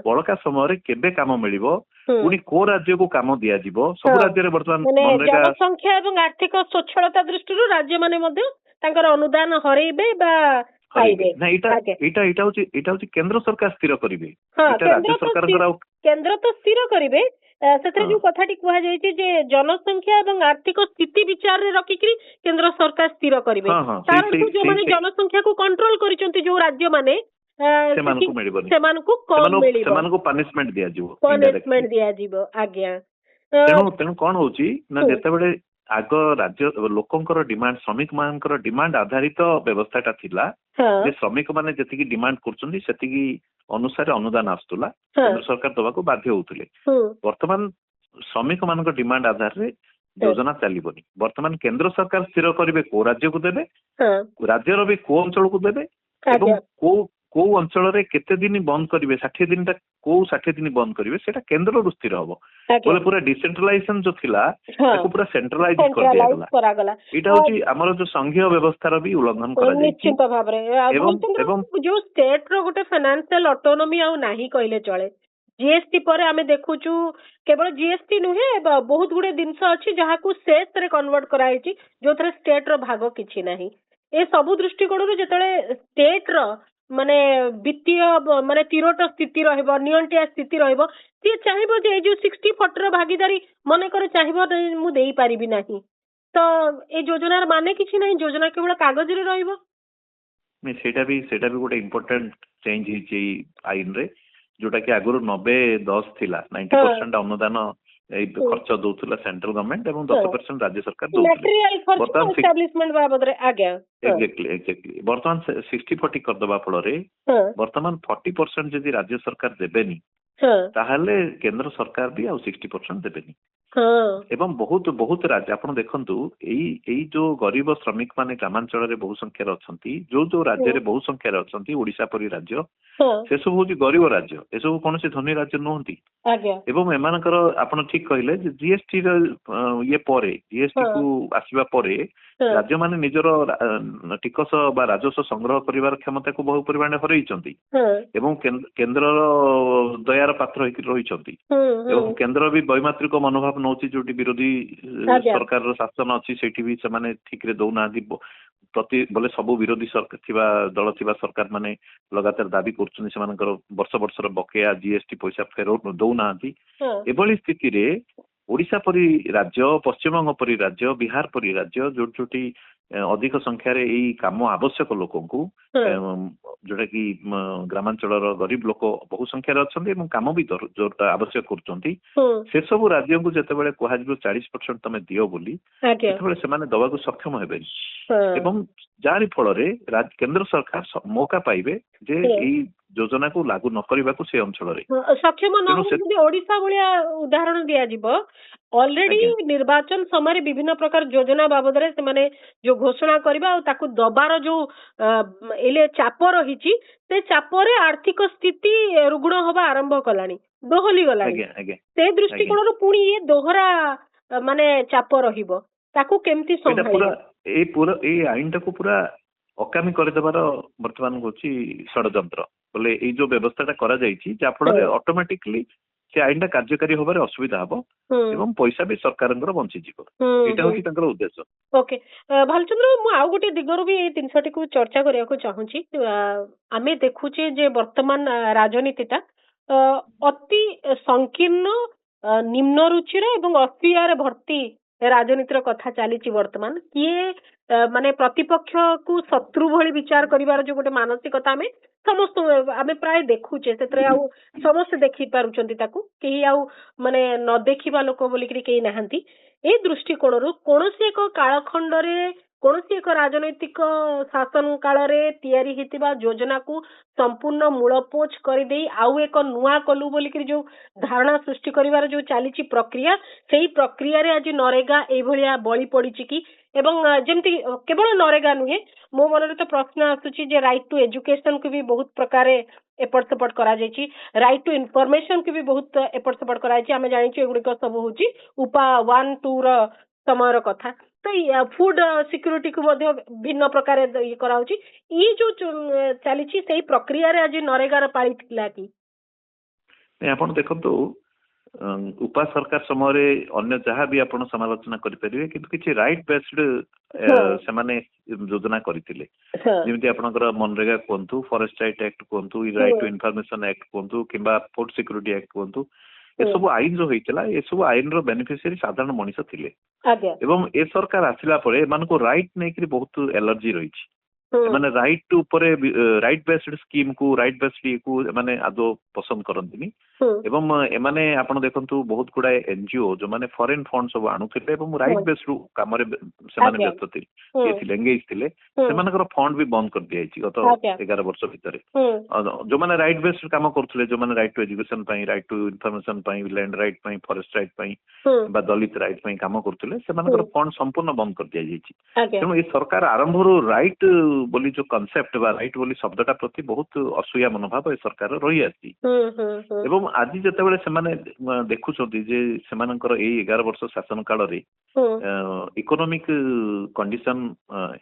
ବଳକା ସମୟରେ କେବେ କାମ ମିଳିବ, ପୁଣି କୋଉ ରାଜ୍ୟକୁ କାମ ଦିଆଯିବ। ସବୁ ରାଜ୍ୟରେ ବର୍ତ୍ତମାନ ଜନସଂଖ୍ୟା ଏବଂ ଆର୍ଥିକ ସ୍ୱଚ୍ଛଳତା ଦୃଷ୍ଟିରୁ ରାଜ୍ୟମାନେ ମଧ୍ୟ ତାଙ୍କର ଅନୁଦାନ ହରେଇବେ ବା ପାଇବେ। ଏଇଟା ହଉଛି କେନ୍ଦ୍ର ସରକାର ସ୍ଥିର କରିବେ, ରାଜ୍ୟ ସରକାରଙ୍କର କେନ୍ଦ୍ର ତ ସ୍ଥିର କରିବେ। ସେଥିରେ ଯୋଉ କଥାଟି କୁହାଯାଇଛି ଯେ ଜନସଂଖ୍ୟା ଏବଂ ଆର୍ଥିକ ସ୍ଥିତି ବିଚାରରେ ରଖିକିରି କେନ୍ଦ୍ର ସରକାର ସ୍ଥିର କରିବେ, ଯୋଉମାନେ ଜନସଂଖ୍ୟାକୁ କଣ୍ଟ୍ରୋଲ କରିଛନ୍ତି ଯୋଉ ରାଜ୍ୟମାନେ ସେମାନଙ୍କୁ ମିଳିବନି, ସେମାନଙ୍କୁ ପାନିଶମେଣ୍ଟ ଦିଆଯିବ। ଆଜ୍ଞା ତେଣୁ କଣ ହଉଛି ନା ଯେତେବେଳେ ଆଗ ରାଜ୍ୟ ଲୋକଙ୍କର ଡିମାଣ୍ଡ, ଶ୍ରମିକ ମାନଙ୍କର ଡିମାଣ୍ଡ ଆଧାରିତ ବ୍ୟବସ୍ଥାଟା ଥିଲା ଯେ ଶ୍ରମିକ ମାନେ ଯେତିକି ଡିମାଣ୍ଡ କରୁଛନ୍ତି ସେତିକି ଅନୁସାରେ ଅନୁଦାନ ଆସୁଥିଲା, କେନ୍ଦ୍ର ସରକାର ଦବାକୁ ବାଧ୍ୟ ହଉଥିଲେ। ବର୍ତ୍ତମାନ ଶ୍ରମିକ ମାନଙ୍କ ଡିମାଣ୍ଡ ଆଧାରରେ ଯୋଜନା ଚାଲିବନି। ବର୍ତ୍ତମାନ କେନ୍ଦ୍ର ସରକାର ସ୍ଥିର କରିବେ କୋଉ ରାଜ୍ୟକୁ ଦେବେ, ରାଜ୍ୟର ବି କୋଉ ଅଞ୍ଚଳକୁ ଦେବେ ଏବଂ କୋଉ ଅଞ୍ଚଳରେ କେତେ ଦିନ ବନ୍ଦ କରିବେ, 60 ଦିନଟା କୋଉ 60 ଦିନ ବନ୍ଦ କରିବେ ସେଟା କେନ୍ଦ୍ରରୁ ସ୍ଥିର ହବ। ପୁରା ଡିସେଣ୍ଟ୍ରାଲାଇଜେସନ ଯୋଉ ଥିଲା ତାକୁ ପୁରା ସେଣ୍ଟ୍ରାଲାଇଜ କରିଦିଆଗଲା। ଏଇଟା ହଉଛି ଆମର ଯୋଉ ସଂଘୀୟ ବ୍ୟବସ୍ଥାର ବି ଉଲ୍ଲଂଘନ କରାଯାଇଛି ନିଶ୍ଚିତ ଭାବରେ। ଏବଂ ଯୋଉ ଷ୍ଟେଟ ର ଗୋଟେ ଫାଇନାନ୍ସିଆଲ ଅଟୋନୋମି ଆଉ ନାହିଁ କହିଲେ ଚଳେ। ଜିଏସଟି ପରେ ଆମେ ଦେଖୁଛୁ କେବଳ ଜିଏସଟି ନୁହେଁ, ବହୁତ ଗୁଡେ ଜିନିଷ ଅଛି ଯାହାକୁ ସେସରେ କନଭର୍ଟ କରାଯାଇଛି, ଯୋଉଥିରେ ଷ୍ଟେଟ ର ଭାଗ କିଛି ନାହିଁ। ଏ ସବୁ ଦୃଷ୍ଟିକୋଣରୁ ଯେତେବେଳେ ଷ୍ଟେଟ ର ମାନେ ବିତ୍ତୀୟ ମାନେ ତିରୋଟ ସ୍ଥିତି ରହିବ, ନିଅଣ୍ଟିଆ ସ୍ଥିତି ରହିବ, ସିଏ ଚାହିଁବ ଯେ ଏଇ ଯୋଉ 60-40 ର ଭାଗିଦାରୀ ମନେକର ଚାହିଁବ ମୁଁ ଦେଇପାରିବି ନାହିଁ, ତ ଏଇ ଯୋଜନାର ମାନେ କିଛି ନାହିଁ, ଯୋଜନା କେବଳ କାଗଜରେ ରହିବ। ସେଇଟା ବି ଗୋଟେ ଇମ୍ପୋର୍ଟାଣ୍ଟ ଚେଞ୍ଜ ହେଇଛି ଏଇ ଆଇନରେ, ଯୋଉଟା କି ଆଗରୁ 90-10 ଥିଲା। 90% ଅନୁଦାନ ଏଇ ଖର୍ଚ୍ଚ ଦଉଥିଲା ସେଣ୍ଟ୍ରାଲ ଗଭର୍ଣ୍ଣମେଣ୍ଟ ଏବଂ 10% ରାଜ୍ୟ ସରକାର ଦଉଥିଲେ। ବର୍ତ୍ତମାନ 60-40 କରିଦବା ଫଳରେ ବର୍ତ୍ତମାନ 40% ଯଦି ରାଜ୍ୟ ସରକାର ଦେବେନି ତାହେଲେ କେନ୍ଦ୍ର ସରକାର ବି ଆଉ 60% ଦେବେନି। ଏବଂ ବହୁତ ରାଜ୍ୟ ଆପଣ ଦେଖନ୍ତୁ, ଏଇ ଯୋଉ ଗରିବ ଶ୍ରମିକ ମାନେ ଗ୍ରାମାଞ୍ଚଳରେ ବହୁ ସଂଖ୍ୟାରେ ଅଛନ୍ତି, ଯୋଉ ରାଜ୍ୟରେ ବହୁ ସଂଖ୍ୟାରେ ଅଛନ୍ତି, ଓଡିଶା ପରି ରାଜ୍ୟ, ସେସବୁ ହଉଛି ଗରିବ ରାଜ୍ୟ, ଏସବୁ କୌଣସି ଧନୀ ରାଜ୍ୟ ନୁହନ୍ତି। ଏବଂ ଏମାନଙ୍କର ଆପଣ ଠିକ କହିଲେ ଯେ ଜିଏସଟି ର ପରେ, ଜିଏସଟି କୁ ଆସିବା ପରେ ରାଜ୍ୟମାନେ ନିଜର ଟିକସ ବା ରାଜସ୍ୱ ସଂଗ୍ରହ କରିବାର କ୍ଷମତାକୁ ବହୁ ପରିମାଣରେ ହରେଇଛନ୍ତି ଏବଂ କେନ୍ଦ୍ରର ଦୟାର ପାତ୍ର ହେଇକି ରହିଛନ୍ତି। ଏବଂ କେନ୍ଦ୍ର ବି ବୈମାତ୍ରିକ ମନୋଭାବ ନଉଛି, ଯୋଉଠି ବିରୋଧୀ ସରକାରର ଶାସନ ଅଛି ସେଇଠି ବି ସେମାନେ ଠିକରେ ଦଉନାହାନ୍ତି। ବୋଲେ ସବୁ ବିରୋଧୀ ଦଳ ଥିବା ସରକାର ମାନେ ଲଗାତାର ଦାବି କରୁଛନ୍ତି ସେମାନଙ୍କର ବର୍ଷର ବକେୟା ଜିଏସଟି ପଇସା ଦଉନାହାନ୍ତି। ଏଭଳି ସ୍ଥିତିରେ ଓଡିଶା ପରି ରାଜ୍ୟ, ପଶ୍ଚିମବଙ୍ଗ ପରି ରାଜ୍ୟ, ବିହାର ପରି ରାଜ୍ୟ, ଯୋଉଠି ଅଧିକ ସଂଖ୍ୟାରେ ଏଇ କାମ ଆବଶ୍ୟକ ଲୋକଙ୍କୁ ଯୋଉଟା କି ଗ୍ରାମାଞ୍ଚଳର ଗରିବ ଲୋକ ବହୁ ସଂଖ୍ୟାରେ ଅଛନ୍ତି ଏବଂ କାମ ବି ଯୋଉଟା ଆବଶ୍ୟକ କରୁଛନ୍ତି ସେ ସବୁ ରାଜ୍ୟଙ୍କୁ ଯେତେବେଳେ କୁହାଯିବ 40% ତମେ ଦିଅ ବୋଲି ସେତେବେଳେ ସେମାନେ ଦବାକୁ ସକ୍ଷମ ହେବେନି ଏବଂ ଯାହାରି ଫଳରେ କେନ୍ଦ୍ର ସରକାର ମୌକା ପାଇବେ ଯେ ଏଇ ଯୋଜନାକୁ ଲାଗୁ ନ କରିବାକୁ ସେ ଅଞ୍ଚଳରେ ସକ୍ଷମ ନ ଯଦି ଓଡିଶା ଭଳିଆ ଉଦାହରଣ ଦିଆଯିବ ଅଲରେଡି ନିର୍ବାଚନ ସମୟରେ ବିଭିନ୍ନ ପ୍ରକାର ଯୋଜନା ବାବଦରେ ସେମାନେ ଯୋଉ ଘୋଷଣା କରିବା ଆଉ ତାକୁ ଦବାର ଯୋଉ ଚାପ ରହିଛି ସେ ଚାପରେ ଆର୍ଥିକ ସ୍ଥିତି ରୁଗ୍ଣ ହବା ଆରମ୍ଭ କଲାଣି ଦୋହଲି ଗଲାଣି ସେ ଦୃଷ୍ଟିକୋଣରୁ ପୁଣି ଇଏ ଦୋହରା ମାନେ ଚାପ ରହିବ ତାକୁ କେମିତି ସମ୍ଭାଳିବ ଏଇ ଆଇନଟାକୁ ପୁରା ଅକାମୀ କରିଦେବାର ବର୍ତ୍ତମାନ ହଉଛି ଷଡଯନ୍ତ୍ର ବୋଲେ ଏଇ ଯୋଉ ବ୍ୟବସ୍ଥାଟା କରାଯାଇଛି ଯାହାଫଳରେ ଅଟୋମେଟିକଲି ସେ ଆଇନଟା କାର୍ଯ୍ୟକାରୀ ହବାରେ ଅସୁବିଧା ହବ ଏବଂ ପଇସା ବି ସରକାରଙ୍କର ବଞ୍ଚିଯିବ ଏଇଟା ହଉଛି ତାଙ୍କର ଉଦ୍ଦେଶ୍ୟ। ଓକେ ଭାଲଚନ୍ଦ୍ର ମୁଁ ଆଉ ଗୋଟେ ଦିଗରୁ ବି ଏଇ ଜିନିଷଟିକୁ ଚର୍ଚ୍ଚା କରିବାକୁ ଚାହୁଁଛି ଆମେ ଦେଖୁଛେ ଯେ ବର୍ତ୍ତମାନ ରାଜନୀତିଟା ଅତି ସଂକୀର୍ଣ୍ଣ ନିମ୍ନ ରୁଚିର ଏବଂ ଅସ୍ପିଆରେ ଭର୍ତ୍ତି ରାଜନୀତିର କଥା ଚାଲିଛି ବର୍ତ୍ତମାନ କିଏ ମାନେ ପ୍ରତିପକ୍ଷକୁ ଶତ୍ରୁ ଭଳି ବିଚାର କରିବାର ଯୋଉ ଗୋଟେ ମାନସିକତା ସମସ୍ତ ଆମେ ପ୍ରାୟ ଦେଖୁଛେ ସେଥିରେ ଆଉ ସମସ୍ତେ ଦେଖି ପାରୁଛନ୍ତି ତାକୁ କେହି ଆଉ ମାନେ ନ ଦେଖିବା ଲୋକ ବୋଲିକିରି କେହି ନାହାନ୍ତି ଏ ଦୃଷ୍ଟିକୋଣରୁ କୌଣସି ଏକ କାଳଖଣ୍ଡରେ କୌଣସି ଏକ ରାଜନୈତିକ ଶାସନ କାଳରେ ତିଆରି ହେଇଥିବା ଯୋଜନାକୁ ସମ୍ପୂର୍ଣ୍ଣ ମୂଳପୋଛ କରିଦେଇ ଆଉ ଏକ ନୂଆ କଲୁ ବୋଲିକିରି ଯୋଉ ଧାରଣା ସୃଷ୍ଟି କରିବାର ଯୋଉ ଚାଲିଛି ପ୍ରକ୍ରିୟା ସେଇ ପ୍ରକ୍ରିୟାରେ ଆଜି ନରେଗା ଏଇଭଳିଆ ବଳି ପଡିଛି କି ଏବଂ ଯେମିତି କେବଳ ନରେଗା ନୁହେଁ ମୋ ମନରେ ତ ପ୍ରଶ୍ନ ଆସୁଛି ଯେ ରାଇଟ୍ ଟୁ ଏଜୁକେସନ କୁ ବି ବହୁତ ପ୍ରକାର ଏପଟ ସେପଟ କରାଯାଇଛି ରାଇଟ୍ ଟୁ ଇନଫର୍ମେସନ କୁ ବି ବହୁତ ଏପଟ ସେପଟ କରାଯାଇଛି ଆମେ ଜାଣିଛୁ ଏଗୁଡିକ ସବୁ ହଉଛି ଉପା 1, 2 ର ସମୟର କଥା ତ ଫୁଡ ସିକ୍ୟୁରିଟି କୁ ମଧ୍ୟ ଭିନ୍ନ ପ୍ରକାର ଇଏ କରାହଉଛି ଇଏ ଯୋଉ ଚାଲିଛି ସେଇ ପ୍ରକ୍ରିୟାରେ ଆଜି ନରେଗାର ପାଳି ଥିଲା କି ଆପଣ ଦେଖନ୍ତୁ ଉପା ସରକାର ସମୟରେ ଅନ୍ୟ ଯାହା ବି ଆପଣ ସମାଲୋଚନା କରିପାରିବେ କିନ୍ତୁ କିଛି ରାଇଟ୍ ବେସ୍ଡ ସେମାନେ ଯୋଜନା କରିଥିଲେ ଯେମିତି ଆପଣଙ୍କର ମନରେଗା କୁହନ୍ତୁ ଫରେଷ୍ଟ ରାଇଟ୍ ଆକ୍ଟ କୁହନ୍ତୁ ରାଇଟ୍ ଟୁ ଇନଫର୍ମେସନ ଆକ୍ଟ କୁହନ୍ତୁ କିମ୍ବା ଫୁଡ ସିକ୍ୟୁରିଟି ଆକ୍ଟ କୁହନ୍ତୁ ଏସବୁ ଆଇନ ଯୋଉ ହେଇଥିଲା ଏସବୁ ଆଇନର ବେନିଫିସିଆରୀ ସାଧାରଣ ମଣିଷ ଥିଲେ ଏବଂ ଏ ସରକାର ଆସିଲା ପରେ ଏମାନଙ୍କୁ ରାଇଟ୍ ନେଇକରି ବହୁତ ଏଲର୍ଜି ରହିଛି ସେମାନେ ରାଇଟ୍ ଉପରେ ରାଇଟ୍ ବେସ୍ଡ ସ୍କିମ୍ କୁ ରାଇଟ୍ ବେସ୍ଡ ଇଏକୁ ଏମାନେ ଆଦୌ ପସନ୍ଦ କରନ୍ତିନି ଏବଂ ଏମାନେ ଆପଣ ଦେଖନ୍ତୁ ବହୁତ ଗୁଡାଏ ଏନଜିଓ ଯୋଉମାନେ ଫରେନ୍ ଫଣ୍ଡ ସବୁ ଆଣୁଥିଲେ ଏବଂ ରାଇଟ୍ ବେସ୍ଡ କାମରେ ସେମାନେ ବ୍ୟସ୍ତ ଥିଲେ ଏଙ୍ଗେଜ ଥିଲେ ସେମାନଙ୍କର ଫଣ୍ଡ ବି ବନ୍ଦ କରିଦିଆଯାଇଛି ଗତ 11 ବର୍ଷ ଭିତରେ ଯୋଉମାନେ ରାଇଟ୍ ବେସ୍ଡ କାମ କରୁଥିଲେ ଯୋଉମାନେ ରାଇଟ୍ ଟୁ ଏଜୁକେସନ ପାଇଁ ରାଇଟ୍ ଟୁ ଇନଫର୍ମେସନ ପାଇଁ ଲ୍ୟାଣ୍ଡ ରାଇଟ୍ ପାଇଁ ଫରେଷ୍ଟ ରାଇଟ୍ ପାଇଁ ବା ଦଳିତ ରାଇଟ୍ ପାଇଁ କାମ କରୁଥିଲେ ସେମାନଙ୍କର ଫଣ୍ଡ ସମ୍ପୂର୍ଣ୍ଣ ବନ୍ଦ କରିଦିଆଯାଇଛି ତେଣୁ ଏ ସରକାର ଆରମ୍ଭରୁ ରାଇଟ୍ ବୋଲି ଯୋଉ କନସେପ୍ଟ ବା ରାଇଟ୍ ବୋଲି ଶବ୍ଦଟା ପ୍ରତି ବହୁତ ଅସୂୟା ମନୋଭାବ ଏ ସରକାର ରହିଆସିଛି ଏବଂ ଆଜି ଯେତେବେଳେ ସେମାନେ ଦେଖୁଛନ୍ତି ଯେ ସେମାନଙ୍କର ଏଇ 11 ବର୍ଷ ଶାସନ କାଳରେ ଇକୋନୋମିକ କଣ୍ଡିସନ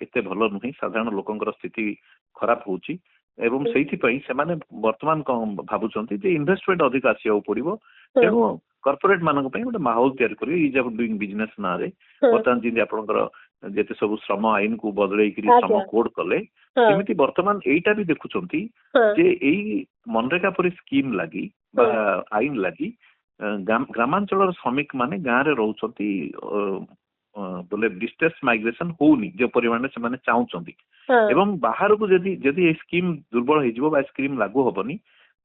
ଏତେ ଭଲ ନୁହେଁ ସାଧାରଣ ଲୋକଙ୍କର ସ୍ଥିତି ଖରାପ ହଉଛି ଏବଂ ସେଇଥିପାଇଁ ସେମାନେ ବର୍ତ୍ତମାନ କଣ ଭାବୁଛନ୍ତି ଯେ ଇନଭେଷ୍ଟମେଣ୍ଟ ଅଧିକ ଆସିବାକୁ ପଡିବ ତେଣୁ କର୍ପୋରେଟ ମାନଙ୍କ ପାଇଁ ଗୋଟେ ମାହୋଲ ତିଆରି କରିବେ ଇଜ ଅଫ୍ ଡୁଇଂ ବିଜନେସ ନାଁରେ ବର୍ତ୍ତମାନ ଯେମିତି ଆପଣଙ୍କର ଯେତେ ସବୁ ଶ୍ରମ ଆଇନକୁ ବଦଳେଇକିରି ଶ୍ରମ କୋଡ କଲେ ସେମିତି ବର୍ତ୍ତମାନ ଏଇଟା ବି ଦେଖୁଛନ୍ତି ଯେ ଏଇ ମନରେଗା ପରି ସ୍କିମ ଲାଗି ବା ଆଇନ ଲାଗି ଗ୍ରାମାଞ୍ଚଳର ଶ୍ରମିକ ମାନେ ଗାଁରେ ରହୁଛନ୍ତି ବୋଲେ ଡିଷ୍ଟ୍ରେସ ମାଇଗ୍ରେସନ ହଉନି ଯୋଉ ପରିମାଣରେ ସେମାନେ ଚାହୁଁଛନ୍ତି ଏବଂ ବାହାରକୁ ଯଦି ଏ ସ୍କିମ ଦୁର୍ବଳ ହେଇଯିବ ବା ସ୍କିମ ଲାଗୁ ହବନି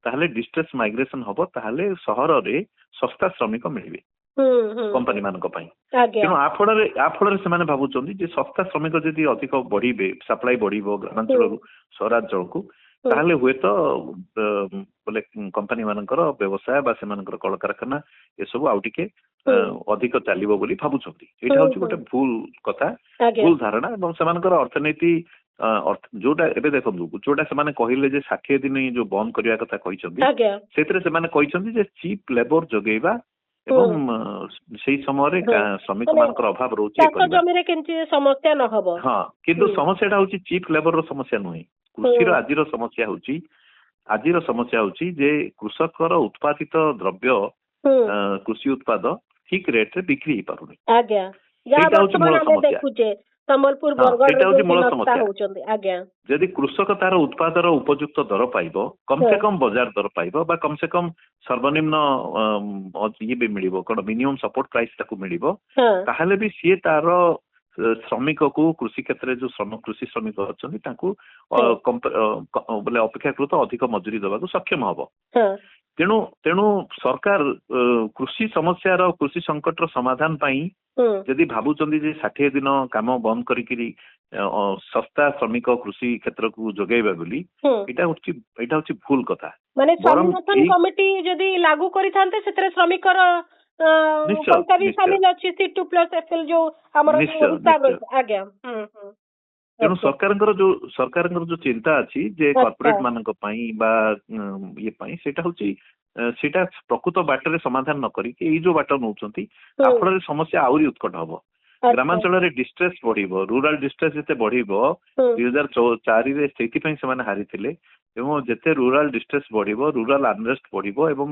ତାହେଲେ ଡିଷ୍ଟ୍ରେସ ମାଇଗ୍ରେସନ ହବ ତାହେଲେ ସହରରେ ଶସ୍ତା ଶ୍ରମିକ ମିଳିବେ କମ୍ପାନୀ ମାନଙ୍କ ପାଇଁ ତେଣୁ ଆ ଫଳରେ ସେମାନେ ଭାବୁଛନ୍ତି ଯେ ଶସ୍ତା ଶ୍ରମିକ ଯଦି ଅଧିକ ବଢିବେ ସପ୍ଲାଇ ବଢିବ ଗ୍ରାମାଞ୍ଚଳରୁ ସହରାଞ୍ଚଳକୁ ତାହେଲେ ହୁଏତ ବୋଲେ କମ୍ପାନୀ ମାନଙ୍କର ବ୍ୟବସାୟ ବା ସେମାନଙ୍କର କଳକାରଖାନା ଏସବୁ ଆଉ ଟିକେ ଅଧିକ ଚାଲିବ ବୋଲି ଭାବୁଛନ୍ତି ଏଇଟା ହଉଛି ଗୋଟେ ଭୁଲ କଥା ଭୁଲ ଧାରଣା ଏବଂ ସେମାନଙ୍କର ଅର୍ଥନୀତି ଯୋଉଟା ଏବେ ଦେଖନ୍ତୁ ଯୋଉଟା ସେମାନେ କହିଲେ ଯେ 60 ଦିନ ଯୋଉ ବନ୍ଦ କରିବା କଥା କହିଛନ୍ତି ସେଥିରେ ସେମାନେ କହିଛନ୍ତି ଯେ ଚିପ୍ ଲେବର ଯୋଗେଇବା ଏବଂ ସେଇ ସମୟରେ ଶ୍ରମିକ ମାନଙ୍କର ଅଭାବ ରହୁଛି ହଁ କିନ୍ତୁ ସମସ୍ୟାଟା ହଉଛି ଚିପ୍ ଲେବର ସମସ୍ୟା ନୁହେଁ କୃଷିର ଆଜିର ସମସ୍ୟା ହଉଛି ଯେ କୃଷକର ଉତ୍ପାଦିତ ଦ୍ରବ୍ୟ କୃଷି ଉତ୍ପାଦ ଠିକ ରେଟରେ ବିକ୍ରି ହେଇପାରୁନି ସେଇଟା ହଉଛି ମୂଳ ସମସ୍ୟା ସେଇଟା ହଉଛି ମୂଳ ସମସ୍ୟା ଯଦି କୃଷକ ତାର ଉତ୍ପାଦର ଉପଯୁକ୍ତ ଦର ପାଇବ କମ ସେ କମ ବଜାର ଦର ପାଇବ ବା କମ ସେ କମ ସର୍ବନିମ୍ନ ଇଏ ବି ମିଳିବ କଣ ମିନିମମ ସପୋର୍ଟ ପ୍ରାଇସ୍ ତାକୁ ମିଳିବ ତାହେଲେ ବି ସିଏ ତାର ଶ୍ରମିକକୁ କୃଷି କ୍ଷେତ୍ରରେ ଯୋଉ କୃଷି ଶ୍ରମିକ ଅଛନ୍ତି ତାଙ୍କୁ ବୋଲେ ଅପେକ୍ଷାକୃତ ଅଧିକ ମଜୁରୀ ଦେବାକୁ ସକ୍ଷମ ହବ। ତେଣୁ ତେଣୁ ସରକାର କୃଷି ସମସ୍ୟାର କୃଷି ସଂକଟର ସମାଧାନ ପାଇଁ ଯଦି ଭାବୁଛନ୍ତି ଯେ 60 ଦିନ କାମ ବନ୍ଦ କରିକିରି ଶସ୍ତା ଶ୍ରମିକ କୃଷି କ୍ଷେତ୍ରକୁ ଯୋଗାଇବା ବୋଲି ଏଇଟା ହଉଛି ଭୁଲ କଥା। ମାନେ ସ୍ୱାମୀନାଥନ କମିଟି ଯଦି ଲାଗୁ କରିଥାନ୍ତେ ସେଥିରେ ଶ୍ରମିକର ପଇସା ବି ସାମିଲ ଅଛି C2+FL ଯୋଉ ଆମର ଆଜ୍ଞା। ତେଣୁ ସରକାରଙ୍କର ଯୋଉ ଚିନ୍ତା ଅଛି ଯେ କର୍ପୋରେଟ ମାନଙ୍କ ପାଇଁ ବା ଇଏ ପାଇଁ ସେଇଟା ପ୍ରକୃତ ବାଟରେ ସମାଧାନ ନ କରିକି ଏଇ ଯୋଉ ବାଟ ନଉଛନ୍ତି ତା ଫଳରେ ସମସ୍ୟା ଆହୁରି ଉତ୍କଟ ହବ। ଗ୍ରାମାଞ୍ଚଳରେ ଡିଷ୍ଟ୍ରେସ୍ ବଢିବ, ରୁରାଲ ଡିଷ୍ଟ୍ରେସ୍ ଯେତେ ବଢିବ 2004ରେ ସେଇଥିପାଇଁ ସେମାନେ ହାରିଥିଲେ ଏବଂ ଯେତେ ରୁରାଲ ଡିଷ୍ଟ୍ରେସ୍ ବଢିବ ରୁରାଲ ଅନରେଷ୍ଟ ବଢିବ ଏବଂ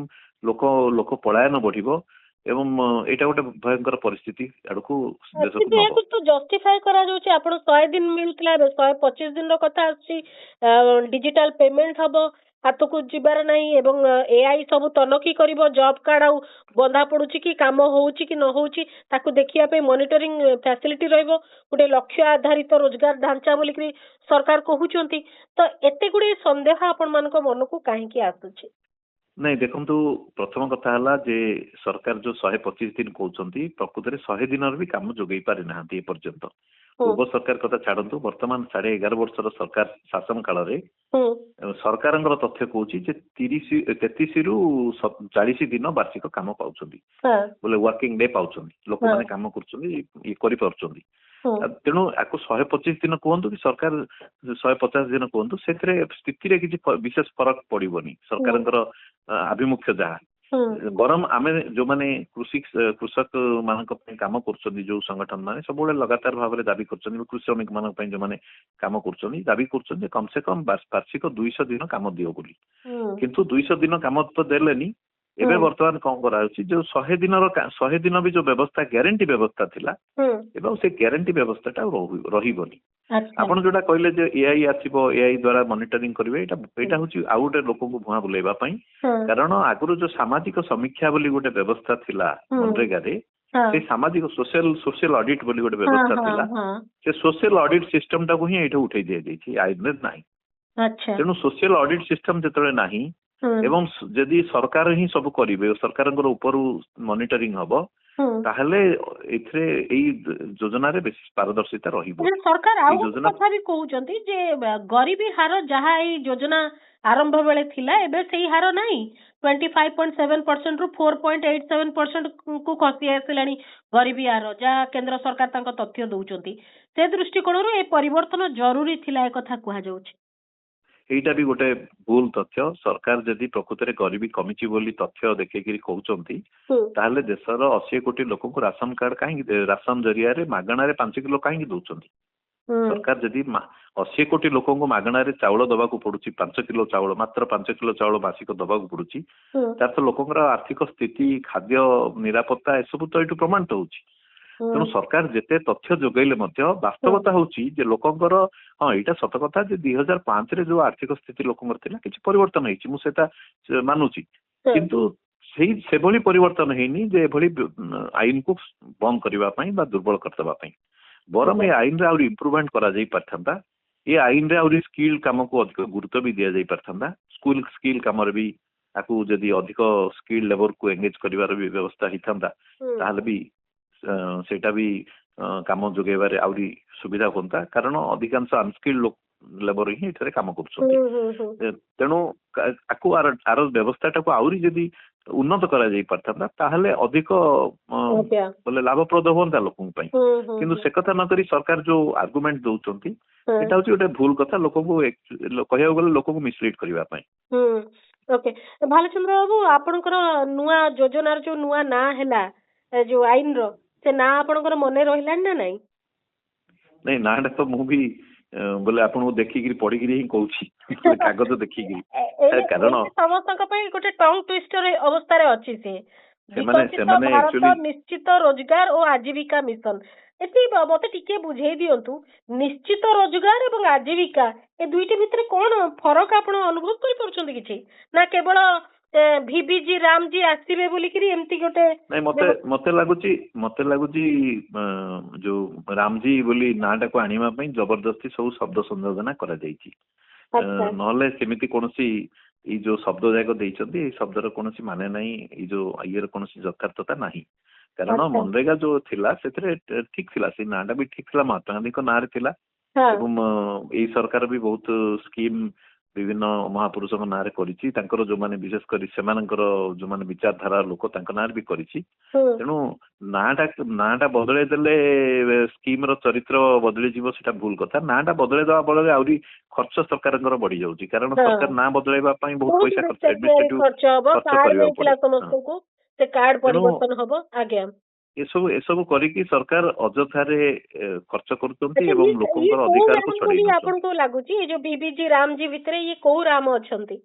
ଲୋକ ପଳାୟନ ବଢିବ ଏବଂ ଏଇଟା ଗୋଟେ ଭୟଙ୍କର ପରିସ୍ଥିତି ଆଡକୁ ଜଷ୍ଟିଫାଏ କରାଯାଉଛି। ଆପଣ 100 ଦିନ ମିଳୁଥିଲା ଏବେ 125 ଦିନର କଥା ଆସୁଛି। ଡିଜିଟାଲ ପେମେଣ୍ଟ ହବ, ହାତକୁ ଯିବାର ନାହିଁ ଏବଂ AI ସବୁ ତନଖି କରିବ ଜବ୍ କାର୍ଡ ଆଉ ବନ୍ଧା ପଡୁଛି କି କାମ ହଉଛି କି ନ ହଉଛି ତାକୁ ଦେଖିବା ପାଇଁ ମନିଟରିଂ ଫ୍ୟାସିଲିଟି ରହିବ। ଗୋଟେ ଲକ୍ଷ୍ୟ ଆଧାରିତ ରୋଜଗାର ଢାଞ୍ଚା ବୋଲିକି ସରକାର କହୁଛନ୍ତି। ତ ଏତେ ଗୁଡିଏ ସନ୍ଦେହ ଆପଣ ମାନଙ୍କ ମନକୁ କାହିଁକି ଆସୁଛି? ନାଇଁ ଦେଖନ୍ତୁ, ପ୍ରଥମ କଥା ହେଲା ଯେ ସରକାର ଯୋଉ 125 ଦିନ କହୁଛନ୍ତି ପ୍ରକୃତରେ 100 ଦିନର ବି କାମ ଯୋଗେଇ ପାରିନାହାନ୍ତି ଏପର୍ଯ୍ୟନ୍ତ। ପୂର୍ବ ସରକାର କଥା ଛାଡନ୍ତୁ, ବର୍ତ୍ତମାନ 11.5 ବର୍ଷର ସରକାର ଶାସନ କାଳରେ ସରକାରଙ୍କର ତଥ୍ୟ କହୁଛି ଯେ 33ରୁ 40 ଦିନ ବାର୍ଷିକ କାମ ପାଉଛନ୍ତି, ବୋଲେ ୱାର୍କିଂ ଡେ ପାଉଛନ୍ତି, ଲୋକମାନେ କାମ କରୁଛନ୍ତି, ଇଏ କରିପାରୁଛନ୍ତି। ତେଣୁ ଆକୁ 125 ଦିନ କୁହନ୍ତୁ କି ସରକାର 150 ଦିନ କୁହନ୍ତୁ, ସେଥିରେ ସ୍ଥିତିରେ କିଛି ବିଶେଷ ଫରକ ପଡିବନି ସରକାରଙ୍କର ଆଭିମୁଖ୍ୟ ଯାହା। ବରଂ ଆମେ ଯୋଉମାନେ କୃଷକ ମାନଙ୍କ ପାଇଁ କାମ କରୁଛନ୍ତି ଯୋଉ ସଂଗଠନ ମାନେ ସବୁବେଳେ ଲଗାତାର ଭାବରେ ଦାବି କରୁଛନ୍ତି, କୃଷି ଶ୍ରମିକ ମାନଙ୍କ ପାଇଁ ଯୋଉମାନେ କାମ କରୁଛନ୍ତି ଦାବି କରୁଛନ୍ତି କମ ସେ କମ ବାର୍ଷିକ 200 ଦିନ କାମ ଦିଅ ବୋଲି। କିନ୍ତୁ 200 ଦିନ କାମ ତ ଦେଲେନି। ଏବେ ବର୍ତ୍ତମାନ କଣ କରାଯାଉଛି, ଯୋଉ 100 ଦିନ ବି ଯୋଉ ବ୍ୟବସ୍ଥା ଗ୍ୟାରେଣ୍ଟି ବ୍ୟବସ୍ଥା ଥିଲା ଏବଂ ସେ ଗ୍ୟାରେଣ୍ଟି ବ୍ୟବସ୍ଥାଟା ରହିବନି। ଆପଣ ଯୋଉଟା କହିଲେ ଯେ AI ଆସିବ, AI ଦ୍ଵାରା ମନିଟରିଂ କରିବେ, ଏଇଟା ହଉଛି ଆଉ ଗୋଟେ ଲୋକଙ୍କୁ ଭୁଆଁ ବୁଲେଇବା ପାଇଁ। କାରଣ ଆଗରୁ ଯୋଉ ସାମାଜିକ ସମୀକ୍ଷା ବୋଲି ଗୋଟେ ବ୍ୟବସ୍ଥା ଥିଲା ମନରେଗାରେ, ସେ ସାମାଜିକ ସୋସିଆଲ ଅଡିଟ୍ ବୋଲି ଗୋଟେ ବ୍ୟବସ୍ଥା ଥିଲା, ସେ ସୋସିଆଲ ଅଡିଟ୍ ସିଷ୍ଟମ ଟାକୁ ହିଁ ଏଇଠି ଉଠେଇ ଦିଆଯାଇଛି, ଆଇନରେ ନାହିଁ। ତେଣୁ ସୋସିଆଲ ଅଡିଟ୍ ସିଷ୍ଟମ ଯେତେବେଳେ ନାହିଁ ଏବଂ ଯଦି ସରକାର ହିଁ ସବୁ କରିବେ, ସରକାରଙ୍କର ଉପରୁ ମନିଟରିଂ ହବ, ତାହେଲେ ଏଥିରେ ଏଇ ଯୋଜନାରେ ବେଶୀ ପାରଦର୍ଶିତା ରହିବ। ସରକାର ଆଉ ଗୋଟେ କଥା ବି କହୁଛନ୍ତି ଯେ ଗରିବୀ ହାର ଯାହା ଏଇ ଯୋଜନା ଆରମ୍ଭ ବେଳେ ଥିଲା ଏବେ ସେଇ ହାର ନାହିଁ, 25.7% ରୁ 4.87% କୁ ଖସି ଆସିଲାଣି ଗରିବୀ ହାର, ଯାହା କେନ୍ଦ୍ର ସରକାର ତାଙ୍କ ତଥ୍ୟ ଦଉଛନ୍ତି। ସେ ଦୃଷ୍ଟିକୋଣରୁ ଏ ପରିବର୍ତ୍ତନ ଜରୁରୀ ଥିଲା ଏ କଥା କୁହାଯାଉଛି। ଏଇଟା ବି ଗୋଟେ ଭୁଲ ତଥ୍ୟ। ସରକାର ଯଦି ପ୍ରକୃତରେ ଗରିବୀ କମିଛି ବୋଲି ତଥ୍ୟ ଦେଖେଇକିରି କହୁଛନ୍ତି, ତାହେଲେ ଦେଶର 80 କୋଟି ଲୋକଙ୍କୁ ରାସନ କାର୍ଡ କାହିଁକି, ରାସନ ଜରିଆରେ ମାଗଣାରେ 5 କିଲୋ କାହିଁକି ଦଉଛନ୍ତି? ସରକାର ଯଦି 80 କୋଟି ଲୋକଙ୍କୁ ମାଗଣାରେ ଚାଉଳ ଦବାକୁ ପଡୁଛି, 5 କିଲୋ ଚାଉଳ, ମାତ୍ର 5 କିଲୋ ଚାଉଳ ମାସିକ ଦବାକୁ ପଡୁଛି, ତାର ତ ଲୋକଙ୍କର ଆର୍ଥିକ ସ୍ଥିତି, ଖାଦ୍ୟ ନିରାପତ୍ତା ଏସବୁ ତ ଏଇଠୁ ପ୍ରମାଣିତ ହଉଛି। ତେଣୁ ସରକାର ଯେତେ ତଥ୍ୟ ଯୋଗାଇଲେ ମଧ୍ୟ ବାସ୍ତବତା ହଉଛି ଯେ ଲୋକଙ୍କର, ହଁ ଏଇଟା ସତ କଥା ଯେ 2005ରେ ଯୋଉ ଆର୍ଥିକ ସ୍ଥିତି ଲୋକଙ୍କର ଥିଲା କିଛି ପରିବର୍ତ୍ତନ ହେଇଛି, ମୁଁ ସେଟା ମାନୁଛି, କିନ୍ତୁ ସେଭଳି ପରିବର୍ତ୍ତନ ହେଇନି ଯେ ଏଭଳି ଆଇନକୁ ବନ୍ଦ କରିବା ପାଇଁ ବା ଦୁର୍ବଳ କରିଦେବା ପାଇଁ। ବରଂ ଏ ଆଇନରେ ଆହୁରି ଇମ୍ପ୍ରୁଭମେଣ୍ଟ କରାଯାଇ ପାରିଥାନ୍ତା। ଏ ଆଇନରେ ଆହୁରି ସ୍କିଲ୍ କାମକୁ ଅଧିକ ଗୁରୁତ୍ୱ ବି ଦିଆଯାଇ ପାରିଥାନ୍ତା। ସ୍କିଲ୍ କାମରେ ବି ତାକୁ ଯଦି ଅଧିକ ସ୍କିଲ୍ ଲେବରକୁ ଏଙ୍ଗେଜ କରିବାର ବି ବ୍ୟବସ୍ଥା ହେଇଥାନ୍ତା, ତାହେଲେ ବି ସେଇଟା ବି କାମ ଯୋଗେଇବାରେ ଆହୁରି ସୁବିଧା ହୁଅନ୍ତା। କାରଣ ଅଧିକାଂଶ ଅନସ୍କିଲ୍ଡ ଲେବର ହିଁ ଏଠାରେ କାମ କରୁଛନ୍ତି। ତେଣୁ ଆର ବ୍ୟବସ୍ଥାଟାକୁ ଆହୁରି ଯଦି ଉନ୍ନତ କରାଯାଇ ପାରିଥାନ୍ତା ତାହେଲେ ଅଧିକ ବୋଲେ ଲାଭପ୍ରଦ ହୁଅନ୍ତା ଲୋକଙ୍କ ପାଇଁ। କିନ୍ତୁ ସେ କଥା ନକରି ସରକାର ଯୋଉ ଆର୍ଗୁମେଣ୍ଟ ଦଉଛନ୍ତି ଏଟା ହଉଛି ଗୋଟେ ଭୁଲ କଥା, ଲୋକଙ୍କୁ କହିବାକୁ ଗଲେ ଲୋକଙ୍କୁ ମିସଲିଡ୍ କରିବା ପାଇଁ। ଓକେ, ଭାଲଚନ୍ଦ୍ର ବାବୁ, ଆପଣଙ୍କର ନୂଆ ଯୋଜନାର ଯୋଉ ନୂଆ ନାଁ ହେଲା ଯୋଉ ଆଇନର, ସେ ନାଁ ଆପଣଙ୍କର ମନେ ରହିଲାଣି ନା ନାଇଁ? ନାଇଁ, ନାଁଟା ତ ମୁଁ ବି ବୋଲେ ଆପଣଙ୍କୁ ଦେଖିକିରି ପଢିକିରି ହିଁ କହୁଛି, କାଗଜ ଦେଖିକିରି। କାରଣ ସମସ୍ତଙ୍କ ପାଇଁ ଗୋଟେ ଟଙ୍ଗ ଟ୍ୱିଷ୍ଟର ଅବସ୍ଥାରେ ଅଛି ସେ। ଭାରତ ନିଶ୍ଚିତ ରୋଜଗାର ଓ ଆଜୀବିକା ମିଶନ, ଏଠି ମତେ ଟିକେ ବୁଝେଇ ଦିଅନ୍ତୁ, ନିଶ୍ଚିତ ରୋଜଗାର ଏବଂ ଆଜୀବିକା ଏ ଦୁଇଟି ଭିତରେ କଣ ଫରକ ଆପଣ ଅନୁଭବ କରିପାରୁଛନ୍ତି କିଛି, ନା କେବଳ ଭିବିଜି ରାମଜି ଆସିବେ ବୋଲିକିରି ଏମିତି ଗୋଟେ ନାଇଁ ମତେ ଲାଗୁଛି ଯୋଉ ରାମଜୀ ବୋଲି ନାଁଟାକୁ ଆଣିବା ପାଇଁ ଜବରଦସ୍ତି ସବୁ ଶବ୍ଦ ସଂଯୋଜନା କରାଯାଇଛି। ନହେଲେ ସେମିତି କୌଣସି ଏଇ ଯୋଉ ଶବ୍ଦ ଯାକ ଦେଇଛନ୍ତି ଏଇ ଶବ୍ଦର କୌଣସି ମାନେ ନାହିଁ, ଏଇ ଯୋଉ ଇଏର କୌଣସି ଯଥାର୍ଥତା ନାହିଁ। କାରଣ ମନରେଗା ଯୋଉ ଥିଲା ସେଥିରେ ଠିକ ଥିଲା, ସେଇ ନାଁଟା ବି ଠିକ ଥିଲା, ମହାତ୍ମା ଗାନ୍ଧୀଙ୍କ ନାଁରେ ଥିଲା। ଏବଂ ଏଇ ସରକାର ବି ବହୁତ ସ୍କିମ୍ ବିଭିନ୍ନ ମହାପୁରୁଷଙ୍କ ନାଁରେ କରିଛି, ତାଙ୍କର ଯୋଉମାନେ ବିଶେଷ କରି ସେମାନଙ୍କର ଯୋଉମାନେ ବିଚାରଧାରା ଲୋକ ତାଙ୍କ ନାଁରେ ବି କରିଛି। ତେଣୁ ନାଁଟା ବଦଳେଇ ଦେଲେ ସ୍କିମ ର ଚରିତ୍ର ବଦଳିଯିବ, ସେଟା ଭୁଲ କଥା। ନାଁଟା ବଦଳେଇ ଦେବା ବଳରେ ଆହୁରି ଖର୍ଚ୍ଚ ସରକାରଙ୍କର ବଢି ଯାଉଛି, କାରଣ ସରକାର ନାଁ ବଦଳେଇବା ପାଇଁ ବହୁତ ପଇସା ଖର୍ଚ୍ଚ କରିବାକୁ ପଡେ। ଏସବୁ କରିକି ସରକାର ଅଯଥାରେ ଖର୍ଚ୍ଚ କରୁଛନ୍ତି ଏବଂ ଲୋକଙ୍କର ଅଧିକାରକୁ ଛଡେଇ ନେଉଛନ୍ତି। ଆପଣଙ୍କୁ ଲାଗୁଛି ଏ ଯୋଉ ଭିବିଜି ରାମଜି ଭିତରେ ଇଏ କୋଉ ରାମ ଅଛନ୍ତି?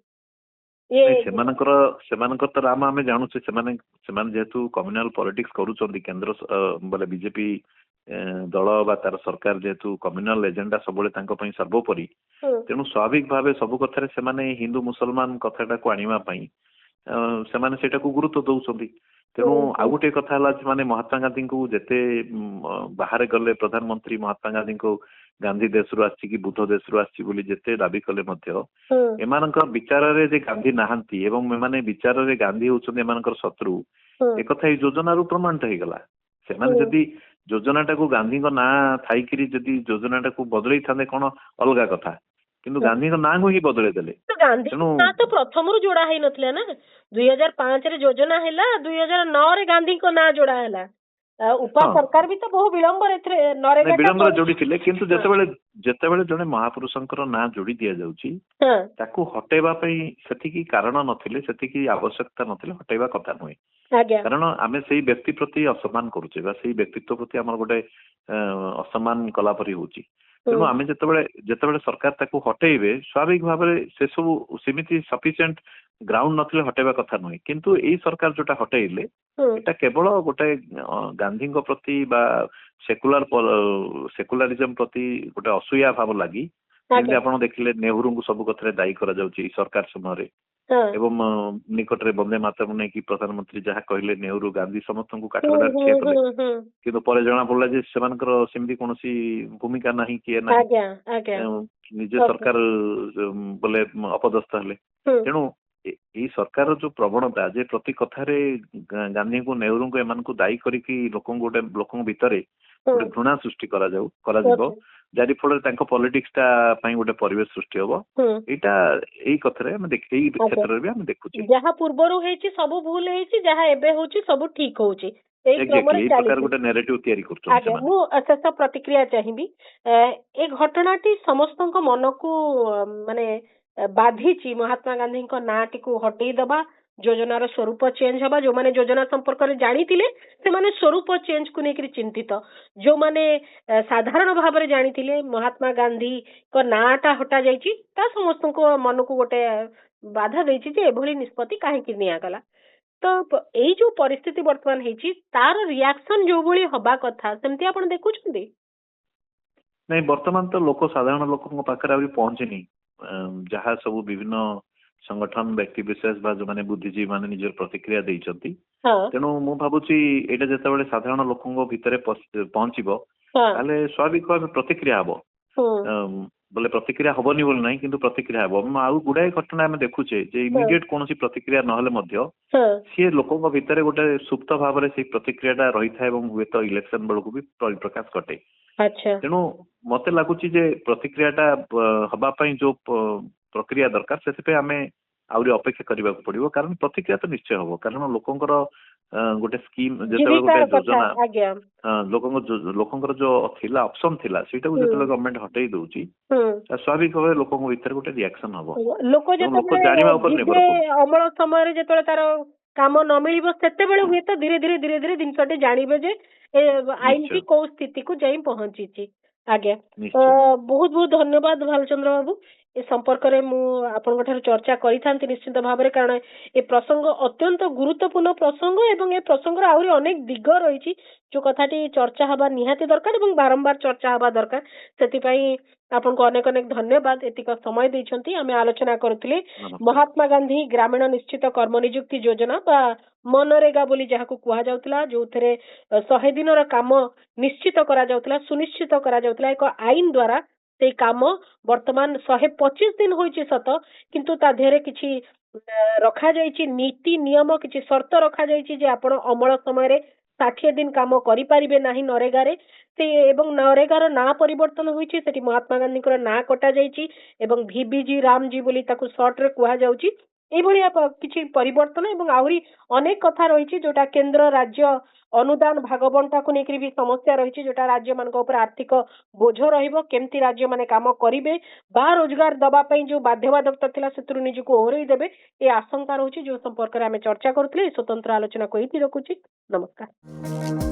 ସେମାନଙ୍କର ତ ରାମ ଆମେ ଜାଣୁଛେ, ସେମାନେ ଯେହେତୁ କମ୍ୟୁନାଲ ପଲିଟିକ୍ସ କରୁଛନ୍ତି, କେନ୍ଦ୍ର ବୋଲେ ବିଜେପି ଦଳ ବା ତାର ସରକାର ଯେହେତୁ କମ୍ୟୁନାଲ ଏଜେଣ୍ଡା ସବୁବେଳେ ତାଙ୍କ ପାଇଁ ସର୍ବୋପରି, ତେଣୁ ସ୍ୱାଭାବିକ ଭାବେ ସବୁ କଥାରେ ସେମାନେ ହିନ୍ଦୁ ମୁସଲମାନ କଥାଟାକୁ ଆଣିବା ପାଇଁ ସେମାନେ ସେଇଟାକୁ ଗୁରୁତ୍ୱ ଦଉଛନ୍ତି। ତେଣୁ ଆଉ ଗୋଟେ କଥା ହେଲା, ସେମାନେ ମହାତ୍ମା ଗାନ୍ଧୀଙ୍କୁ ଯେତେ ବାହାରେ ଗଲେ ପ୍ରଧାନମନ୍ତ୍ରୀ ମହାତ୍ମା ଗାନ୍ଧୀଙ୍କୁ ଗାନ୍ଧୀ ଦେଶରୁ ଆସିଛି କି ବୁଦ୍ଧ ଦେଶରୁ ଆସିଛି ବୋଲି ଯେତେ ଦାବି କଲେ ମଧ୍ୟ ଏମାନଙ୍କ ବିଚାରରେ ଯେ ଗାନ୍ଧୀ ନାହାନ୍ତି ଏବଂ ଏମାନେ ବିଚାରରେ ଗାନ୍ଧୀ ହଉଛନ୍ତି ଏମାନଙ୍କର ଶତ୍ରୁ, ଏକଥା ଏଇ ଯୋଜନାରୁ ପ୍ରମାଣିତ ହେଇଗଲା। ସେମାନେ ଯଦି ଯୋଜନାଟାକୁ ଗାନ୍ଧୀଙ୍କ ନାଁ ଥାଇକିରି ଯଦି ଯୋଜନାଟାକୁ ବଦଳେଇଥାନ୍ତେ କଣ ଅଲଗା କଥା, କିନ୍ତୁ ଗାନ୍ଧୀଙ୍କ ନାଁକୁ ହିଁ ବଦଳେଇ ଦେଲେ। ତେଣୁ ପ୍ରଥମରୁ ଯୋଡା ହେଇନଥିଲା ନା, 2005 ରେ ଯୋଜନା ହେଲା, 2009 ଗାନ୍ଧୀଙ୍କ ନାଁ ଯୋଡା ହେଲା। ଉପା ସରକାର ବି ତ ବହୁ ବିଳମ୍ବରେ ଯୋଡିଥିଲେ, କିନ୍ତୁ ଯେତେବେଳେ ଜଣେ ମହାପୁରୁଷଙ୍କର ନାଁ ଯୋଡି ଦିଆଯାଉଛି ତାକୁ ହଟେଇବା ପାଇଁ ସେତିକି କାରଣ ନଥିଲେ, ସେତିକି ଆବଶ୍ୟକତା ନଥିଲେ, ହଟେଇବା କଥା ନୁହେଁ। କାରଣ ଆମେ ସେଇ ବ୍ୟକ୍ତି ପ୍ରତି ଅସମ୍ମାନ କରୁଛେ ବା ସେଇ ବ୍ୟକ୍ତିତ୍ୱ ପ୍ରତି ଆମର ଗୋଟେ ଅସମ୍ମାନ କଲା ପରି ହଉଛି। ତେଣୁ ଆମେ ଯେତେବେଳେ ସରକାର ତାକୁ ହଟେଇବେ, ସ୍ୱାଭାବିକ ଭାବରେ ସେ ସବୁ ସେମିତି ସଫିସିଏଣ୍ଟ ଗ୍ରାଉଣ୍ଡ ନଥିଲେ ହଟେଇବା କଥା ନୁହେଁ। କିନ୍ତୁ ଏଇ ସରକାର ଯୋଉଟା ହଟେଇଲେ ଏଟା କେବଳ ଗୋଟେ ଗାନ୍ଧୀଙ୍କ ପ୍ରତି ବା ସେକୁଲାରିଜମ ପ୍ରତି ଗୋଟେ ଅସୂୟା ଭାବ ଲାଗି, ଯେମିତି ଆପଣ ଦେଖିଲେ ନେହେରୁଙ୍କୁ ସବୁ କଥାରେ ଦାୟୀ କରାଯାଉଛି ଏଇ ସରକାର ସମୟରେ। ଏବଂ ନିକଟରେ ବନ୍ଦେ ମାତରମ୍ ନେଇକି ପ୍ରଧାନମନ୍ତ୍ରୀ ଯାହା କହିଲେ, ନେହେରୁ ଗାନ୍ଧୀ ସମସ୍ତଙ୍କୁ କାଠଗଡାରେ ଠିଆ କଲେ, କିନ୍ତୁ ପରେ ଜଣା ପଡିଲା ଯେ ସେମାନଙ୍କର ସେମିତି କୌଣସି ଭୂମିକା ନାହିଁ, କିଏ ନାହିଁ, ନିଜେ ସରକାର ବୋଲେ ଅପଦସ୍ଥ ହେଲେ। ତେଣୁ ଏଇ ସରକାରର ଯୋଉ ପ୍ରବଣତା ଯେ ପ୍ରତି କଥାରେ ଗାନ୍ଧୀଙ୍କୁ ନେହେରୁଙ୍କୁ ଏମାନଙ୍କୁ ଦାୟୀ କରିକି ଲୋକଙ୍କ ଭିତରେ ଗୋଟେ ଘୃଣା ସୃଷ୍ଟି କରାଯିବ, ଯାରି ଫଳରେ ତାଙ୍କ ପଲିଟିକ୍ସ ଟା ପାଇଁ ଗୋଟେ ପରିବେଶ ସୃଷ୍ଟି ହବ। ଏଇଟା ଏଇ କଥାରେ ଆମେ ଏଇ କ୍ଷେତ୍ରରେ ବି ଆମେ ଦେଖୁଛେ, ଯାହା ପୂର୍ବରୁ ହେଇଛି ସବୁ ଭୁଲ ହେଇଛି, ଯାହା ଏବେ ହଉଛି ସବୁ ଠିକ ହଉଛି, ଏଇ ପ୍ରକାର ଗୋଟେ ନାରେଟିଭ ତିଆରି କରୁଛନ୍ତି। ମୁଁ ଶେଷ ପ୍ରତିକ୍ରିୟା ଚାହିଁବି। ଏ ଘଟଣାଟି ସମସ୍ତଙ୍କ ମନକୁ ମାନେ ବାଧିଛି। ମହାତ୍ମା ଗାନ୍ଧୀଙ୍କ ନାଁଟିକୁ ହଟେଇ ଦବା, ଯୋଜନାର ସ୍ୱରୂପ ଚେଞ୍ଜ ହବା। ଯୋଉମାନେ ଯୋଜନା ସମ୍ପର୍କରେ ଜାଣିଥିଲେ ସେମାନେ ସ୍ୱରୂପ ଚେଞ୍ଜକୁ ନେଇକରି ଚିନ୍ତିତ। ଯୋଉମାନେ ସାଧାରଣ ଭାବରେ ଜାଣିଥିଲେ ମହାତ୍ମା ଗାନ୍ଧୀଙ୍କ ନାଁଟା ହଟା ଯାଇଛି, ତା ସମସ୍ତଙ୍କ ମନକୁ ଗୋଟେ ବାଧା ଦେଇଛି ଯେ ଏଭଳି ନିଷ୍ପତ୍ତି କାହିଁକି ନିଆଗଲା। ତ ଏଇ ଯୋଉ ପରିସ୍ଥିତି ବର୍ତ୍ତମାନ ହେଇଛି, ତାର ରିଆକ୍ସନ ଯୋଉଭଳି ହବା କଥା ସେମିତି ଆପଣ ଦେଖୁଛନ୍ତି? ନାଇଁ, ବର୍ତ୍ତମାନ ତ ସାଧାରଣ ଲୋକଙ୍କ ପାଖରେ ଆହୁରି ପହଞ୍ଚିନି। ଯାହା ସବୁ ବିଭିନ୍ନ ସଂଗଠନ, ବ୍ୟକ୍ତି ବିଶେଷ ବା ଯୋଉମାନେ ବୁଦ୍ଧିଜୀବୀ ମାନେ ନିଜର ପ୍ରତିକ୍ରିୟା ଦେଇଛନ୍ତି, ତେଣୁ ମୁଁ ଭାବୁଛି ଏଇଟା ଯେତେବେଳେ ସାଧାରଣ ଲୋକଙ୍କ ଭିତରେ ପହଞ୍ଚିବ, ତାହେଲେ ସ୍ୱାଭାବିକ ଭାବେ ପ୍ରତିକ୍ରିୟା ହବ। ବୋଲେ ପ୍ରତିକ୍ରିୟା ହବନି ବୋଲି ନାହିଁ, କିନ୍ତୁ ପ୍ରତିକ୍ରିୟା ହବ। ଆଉ ଗୁଡାଏ ଘଟଣା ଆମେ ଦେଖୁଛେ ଯେ ଇମିଡିଏଟ କୌଣସି ପ୍ରତିକ୍ରିୟା ନହେଲେ ମଧ୍ୟ ସିଏ ଲୋକଙ୍କ ଭିତରେ ଗୋଟେ ସୁପ୍ତ ଭାବରେ ସେଇ ପ୍ରତିକ୍ରିୟାଟା ରହିଥାଏ ଏବଂ ହୁଏତ ଇଲେକ୍ସନ ବେଳକୁ ବି ପରିପ୍ରକାଶ ଘଟେ। ତେଣୁ ମତେ ଲାଗୁଛି ଯେ ପ୍ରତିକ୍ରିୟାଟା ହବା ପାଇଁ ଯୋଉ ପ୍ରକ୍ରିୟା ଦରକାର, ସେଥିପାଇଁ ଆମେ ଆହୁରି ଅପେକ୍ଷା କରିବାକୁ ପଡିବ। କାରଣ ପ୍ରତିକ୍ରିୟା ତ ନିଶ୍ଚୟ ହବ, କାରଣ ଲୋକଙ୍କର ଗୋଟେ ସ୍କିମ୍ ଯେତେବେଳେ ଗୋଟେ ଯୋଜନା ଲୋକଙ୍କର ଯୋଉ ଥିଲା ଅପସନ ଥିଲା, ସେଇଟାକୁ ଯେତେବେଳେ ଗଭର୍ଣ୍ଣମେଣ୍ଟ ହଟେଇ ଦଉଛି, ସ୍ୱାଭାବିକ ଭାବେ ଲୋକଙ୍କ ଭିତରେ ଗୋଟେ ରିଆକ୍ସନ ହବ। ଲୋକ ଜାଣିବା ଉପରେ ନିର୍ଭର କରୁଛି। ଅମଳ ସମୟରେ ଯେତେବେଳେ ତାର କାମ ନ ମିଳିବ, ସେତେବେଳେ ହୁଏତ ଧୀରେ ଧୀରେ ଜିନିଷଟି ଜାଣିବେ ଯେ ଆଇନଟି କୋଉ ସ୍ଥିତିକୁ ଯାଇ ପହଞ୍ଚିଛି। ବହୁତ ବହୁତ ଧନ୍ୟବାଦ ଭାଲଚନ୍ଦ୍ର ବାବୁ। ए संपर्क रे मु आपनक ठार चर्चा करिथांती निश्चित भाबरे, कारण ए प्रसंग अत्यंत गुरुत्वपूर्ण प्रसंग एवं ए प्रसंग आहुरी अनेक दिग रही जो कथाटी चर्चा हवा निहाती दरकार एवं बारंबार चर्चा हवा दरकार। सेतिपई आपनको अनेक अनेक धन्यवाद एतिक समय दैछंती। आमे आलोचना करथिले महात्मा गांधी ग्रामीण निश्चित कर्म नियुक्ति योजना बा मनरेगा बोली जहाको कुहा जाउतला, जोथरे 100 दिनर काम निश्चित करा जाउतला, सुनिश्चित करा जाउतला एक आईन द्वारा। से काम वर्तमान 125 दिन होइछि सत, किंतु ता धेरे किछि रखा जाइछि नीति नियम, किछि शर्त रखा जाइछि जे आपण अमल समय रे 60 दिन काम करि परिबे नाही नरेगा रे। से एवं नरेगार ना परिवर्तन होइछि, सेठी महात्मा गांधी ना कटा जाइछि एवं VBG रामजी बोली ताकू शॉर्ट रे कुहा जाउछि। एभली किछि परिवर्तन एवं आहुरी अनेक कथा रही जोटा केंद्र राज्य अनुदान भागबंटा को लेकर भी समस्या रही, जोटा राज्य मान ऊपर आर्थिक बोझ रहिबो, केमती राज्य माने काम करिवे बा रोजगार दबा पई जो बाध्यबाधकता थिला सेतुरु निजको ओहरई देबे ए आशंका रही, जो संपर्क रे आमे चर्चा करथले। स्वतंत्र आलोचना को एति रखुछि। नमस्कार।